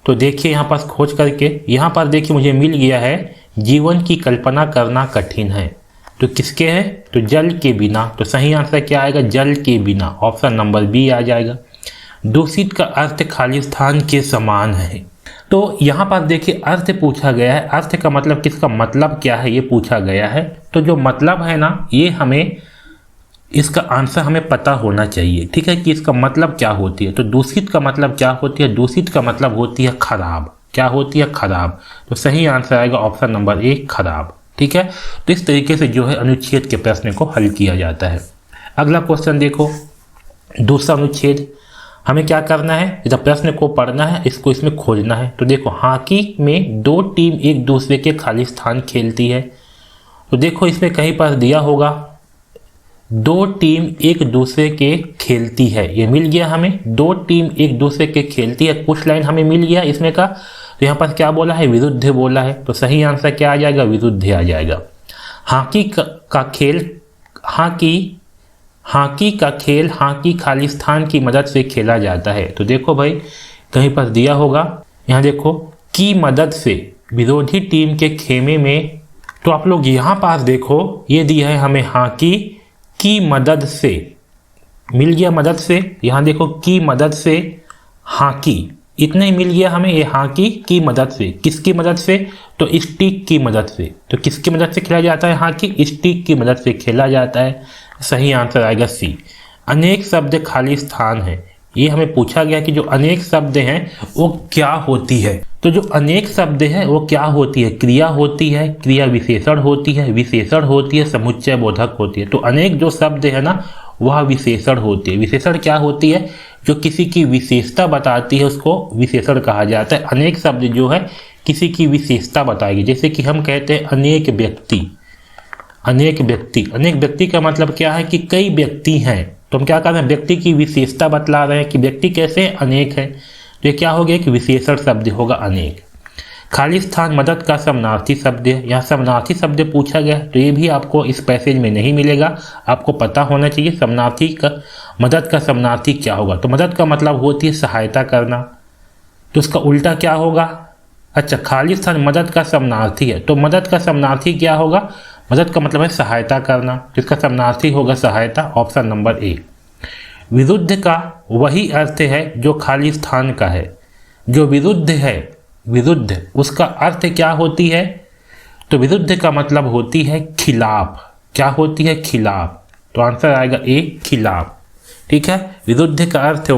तो देखिए यहाँ पास खोज करके, यहाँ पर देखिए मुझे मिल गया है जीवन की कल्पना करना कठिन है। तो किसके है, तो जल के बिना। तो सही आंसर क्या आएगा, जल के बिना। ऑप्शन नंबर बी आ जाएगा। दूषित का अर्थ खाली स्थान के समान है। तो यहाँ पर देखिए अर्थ पूछा गया है, अर्थ का मतलब किसका मतलब क्या है ये पूछा गया है। तो जो मतलब है ना, ये हमें इसका आंसर हमें पता होना चाहिए, ठीक है, कि इसका मतलब क्या होती है। तो दूषित का मतलब क्या होती है, दूषित का मतलब होती है खराब। क्या होती है, खराब। तो सही आंसर आएगा ऑप्शन नंबर ए, खराब। ठीक है, तो इस तरीके से जो है अनुच्छेद के प्रश्न को हल किया जाता है। अगला क्वेश्चन देखो, दूसरा अनुच्छेद। हमें क्या करना है, जब प्रश्न को पढ़ना है, इसको इसमें खोजना है। तो देखो, हॉकी में 2 टीम एक दूसरे के खाली स्थान खेलती है। तो देखो इसमें कहीं पर दिया होगा दो टीम एक दूसरे के खेलती है, ये मिल गया हमें, दो टीम एक दूसरे के खेलती है, कुछ लाइन हमें मिल गया इसमें का। तो यहाँ पर क्या बोला है, विरुद्ध बोला है, तो सही आंसर क्या आ जाएगा, विरुद्ध आ जाएगा। हॉकी का खेल हॉकी खालिस्तान की मदद से खेला जाता है। तो देखो भाई कहीं पर दिया होगा, यहाँ देखो की मदद से, विरोधी टीम के खेमे में, तो आप लोग यहाँ पास देखो ये दिया है हमें हॉकी की मदद से, मिल गया मदद से, यहाँ देखो की मदद से हॉकी, इतना ही मिल गया हमें, ये हॉकी की मदद से, किसकी मदद से, तो स्टिक की मदद से। तो किसकी मदद से खेला जाता है हॉकी, स्टिक की मदद से खेला जाता है। सही आंसर आएगा सी। अनेक शब्द खालिस्तान है, ये हमें पूछा गया कि जो अनेक शब्द हैं वो क्या होती है। तो जो अनेक शब्द है वो क्या होती है, क्रिया होती है, क्रिया विशेषण होती है, विशेषण होती है, समुच्चय बोधक होती है। तो अनेक जो शब्द है ना वह विशेषण होती है। विशेषण क्या होती है, जो किसी की विशेषता बताती है उसको विशेषण कहा जाता है। अनेक शब्द जो है किसी की विशेषता बताएगी, जैसे कि हम कहते हैं अनेक व्यक्ति, अनेक व्यक्ति का मतलब क्या है कि कई व्यक्ति हैं। तो हम क्या कर रहे हैं, व्यक्ति की विशेषता बतला रहे हैं कि व्यक्ति कैसे हैं, अनेक है। तो ये क्या हो गया कि विशेषण शब्द होगा अनेक। खालिस्तान मदद का समानार्थी शब्द है, यहाँ समानार्थी शब्द पूछा गया, तो ये भी आपको इस पैसेज में नहीं मिलेगा, आपको पता होना चाहिए समानार्थी का, मदद का समानार्थी क्या होगा। तो मदद का मतलब होती है सहायता करना, तो उसका उल्टा क्या होगा, अच्छा खालिस्तान मदद का समानार्थी है, तो मदद का समानार्थी क्या होगा, मदद का मतलब है सहायता करना, जिसका समानार्थी होगा सहायता, ऑप्शन नंबर ए। विरुद्ध का वही अर्थ है जो खालिस्तान का है, जो विरुद्ध है, विरुद्ध उसका अर्थ क्या होती है, तो विरुद्ध का मतलब होती है खिलाफ, क्या होती है, खिलाफ। तो आंसर आएगा ए, खिलाफ। ठीक है, विरुद्ध का अर्थ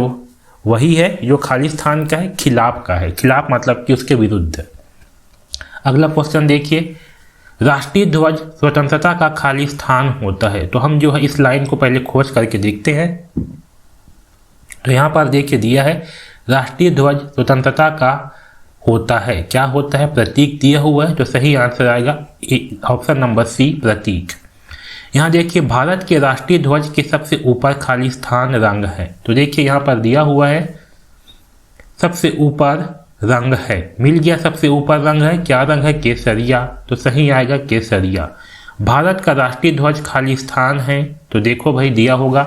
वही है जो खालिस्तान का है, खिलाफ का है, खिलाफ मतलब कि उसके विरुद्ध। अगला क्वेश्चन देखिए, राष्ट्रीय ध्वज स्वतंत्रता का खालिस्तान होता है। तो हम जो है इस लाइन को पहले खोज करके देखते हैं। तो यहाँ पर देखिए दिया है राष्ट्रीय ध्वज स्वतंत्रता का होता है, क्या होता है, प्रतीक दिया हुआ है। तो सही आंसर आएगा ऑप्शन नंबर सी, प्रतीक। यहाँ देखिए भारत के राष्ट्रीय ध्वज के सबसे ऊपर खालिस्तान रंग है। तो देखिए यहाँ पर दिया हुआ है सबसे ऊपर रंग है, मिल गया, सबसे ऊपर रंग है, क्या रंग है, केसरिया। तो सही आएगा केसरिया। भारत का राष्ट्रीय ध्वज खालिस्तान है। तो देखो भाई दिया होगा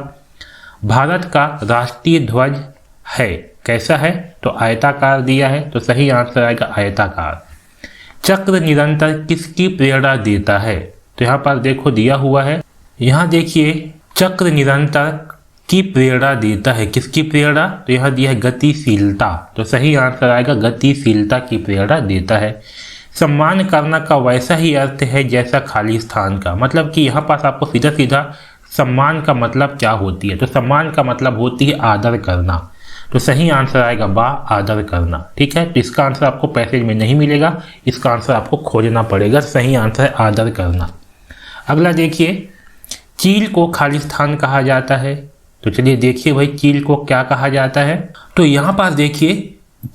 भारत का राष्ट्रीय ध्वज है, कैसा है, तो आयताकार दिया है। तो सही आंसर आएगा आयताकार। चक्र निरंतर किसकी प्रेरणा देता है। तो यहाँ पर देखो दिया हुआ है, यहाँ देखिए चक्र निरंतर की प्रेरणा देता है, किसकी प्रेरणा, तो यहाँ दिया है गतिशीलता। तो सही आंसर आएगा गतिशीलता की प्रेरणा देता है। सम्मान करना का वैसा ही अर्थ है जैसा खालिस्तान का, मतलब कि यहाँ पास आपको सीधा सीधा सम्मान का मतलब क्या होती है, तो सम्मान का मतलब होती है आदर करना। तो सही आंसर आएगा बा, आदर करना। ठीक है, तो इसका आंसर आपको पैसेज में नहीं मिलेगा, इसका आंसर आपको खोजना पड़ेगा। सही आंसर है आदर करना। अगला देखिए, चील को खालिस्तान कहा जाता है। तो चलिए देखिए भाई चील को क्या कहा जाता है। तो यहाँ पर देखिए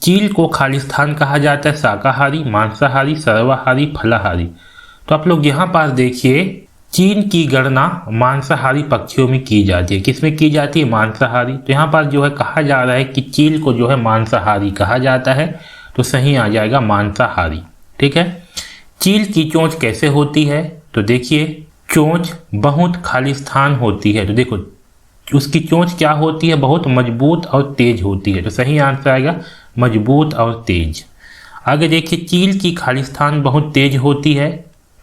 चील को खालिस्तान कहा जाता है शाकाहारी, मांसाहारी, सर्वाहारी, फलाहारी। तो आप लोग यहाँ पर देखिए चीन की गणना मांसाहारी पक्षियों में की जाती है, किसमें की जाती है, मांसाहारी। तो यहाँ पर जो है कहा जा रहा है कि चील को जो है मांसाहारी कहा जाता है। तो सही आ जाएगा मांसाहारी। ठीक है, चील की चोंच कैसे होती है, तो देखिए चोंच बहुत खालिस्तान होती है। तो देखो उसकी चोंच क्या होती है, बहुत मजबूत और तेज होती है। तो सही आंसर आएगा मजबूत और तेज। आगे देखिए चील की खालिस्तान बहुत तेज होती है।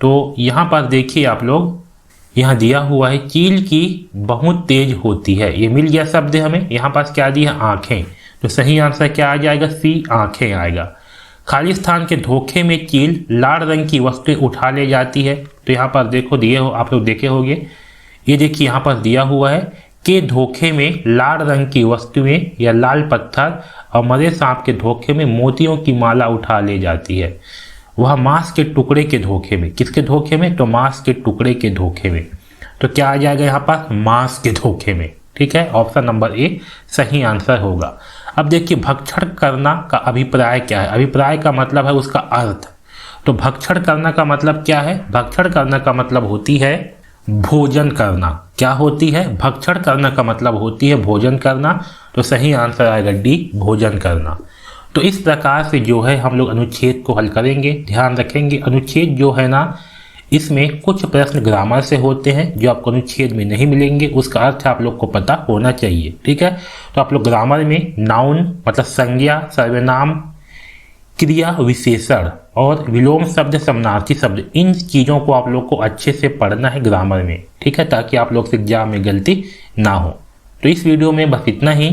तो यहाँ पर देखिए आप लोग, यहाँ दिया हुआ है चील की बहुत तेज होती है, ये मिल गया शब्द हमें। यहाँ पास क्या दिया, आँखें। तो सही आंसर क्या आ जाएगा, सी, आँखें आएगा। खालिस्तान के धोखे में चील लाल रंग की वस्तुएं उठा ले जाती है। तो यहाँ पर देखो दिए हो, आप लोग देखे होंगे, ये देखिए यहाँ पर दिया हुआ है के धोखे में लाल रंग की वस्तुएं या लाल पत्थर और मरे सांप के धोखे में मोतियों की माला उठा ले जाती है। वह मांस के टुकड़े के धोखे में, किसके धोखे में, तो मांस के टुकड़े के धोखे में। तो क्या आ जाएगा यहाँ पर, मांस के धोखे में। ठीक है, ऑप्शन नंबर ए सही आंसर होगा। अब देखिए भक्षण करना का अभिप्राय क्या है। अभिप्राय का मतलब है उसका अर्थ। तो भक्षण करना का मतलब क्या है, भक्षण करना का मतलब होती है भोजन करना। क्या होती है? भक्षण करना का मतलब होती है भोजन करना, तो सही आंसर आएगा डी, भोजन करना। तो इस प्रकार से जो है हम लोग अनुच्छेद को हल करेंगे। ध्यान रखेंगे अनुच्छेद जो है ना, इसमें कुछ प्रश्न ग्रामर से होते हैं जो आपको अनुच्छेद में नहीं मिलेंगे, उसका अर्थ आप लोग को पता होना चाहिए। ठीक है, तो आप लोग ग्रामर में नाउन मतलब संज्ञा, सर्वनाम, क्रिया विशेषण और विलोम शब्द, समानार्थी शब्द, इन चीज़ों को आप लोग को अच्छे से पढ़ना है ग्रामर में। ठीक है, ताकि आप लोग से एग्जाम में गलती ना हो। तो इस वीडियो में बस इतना ही।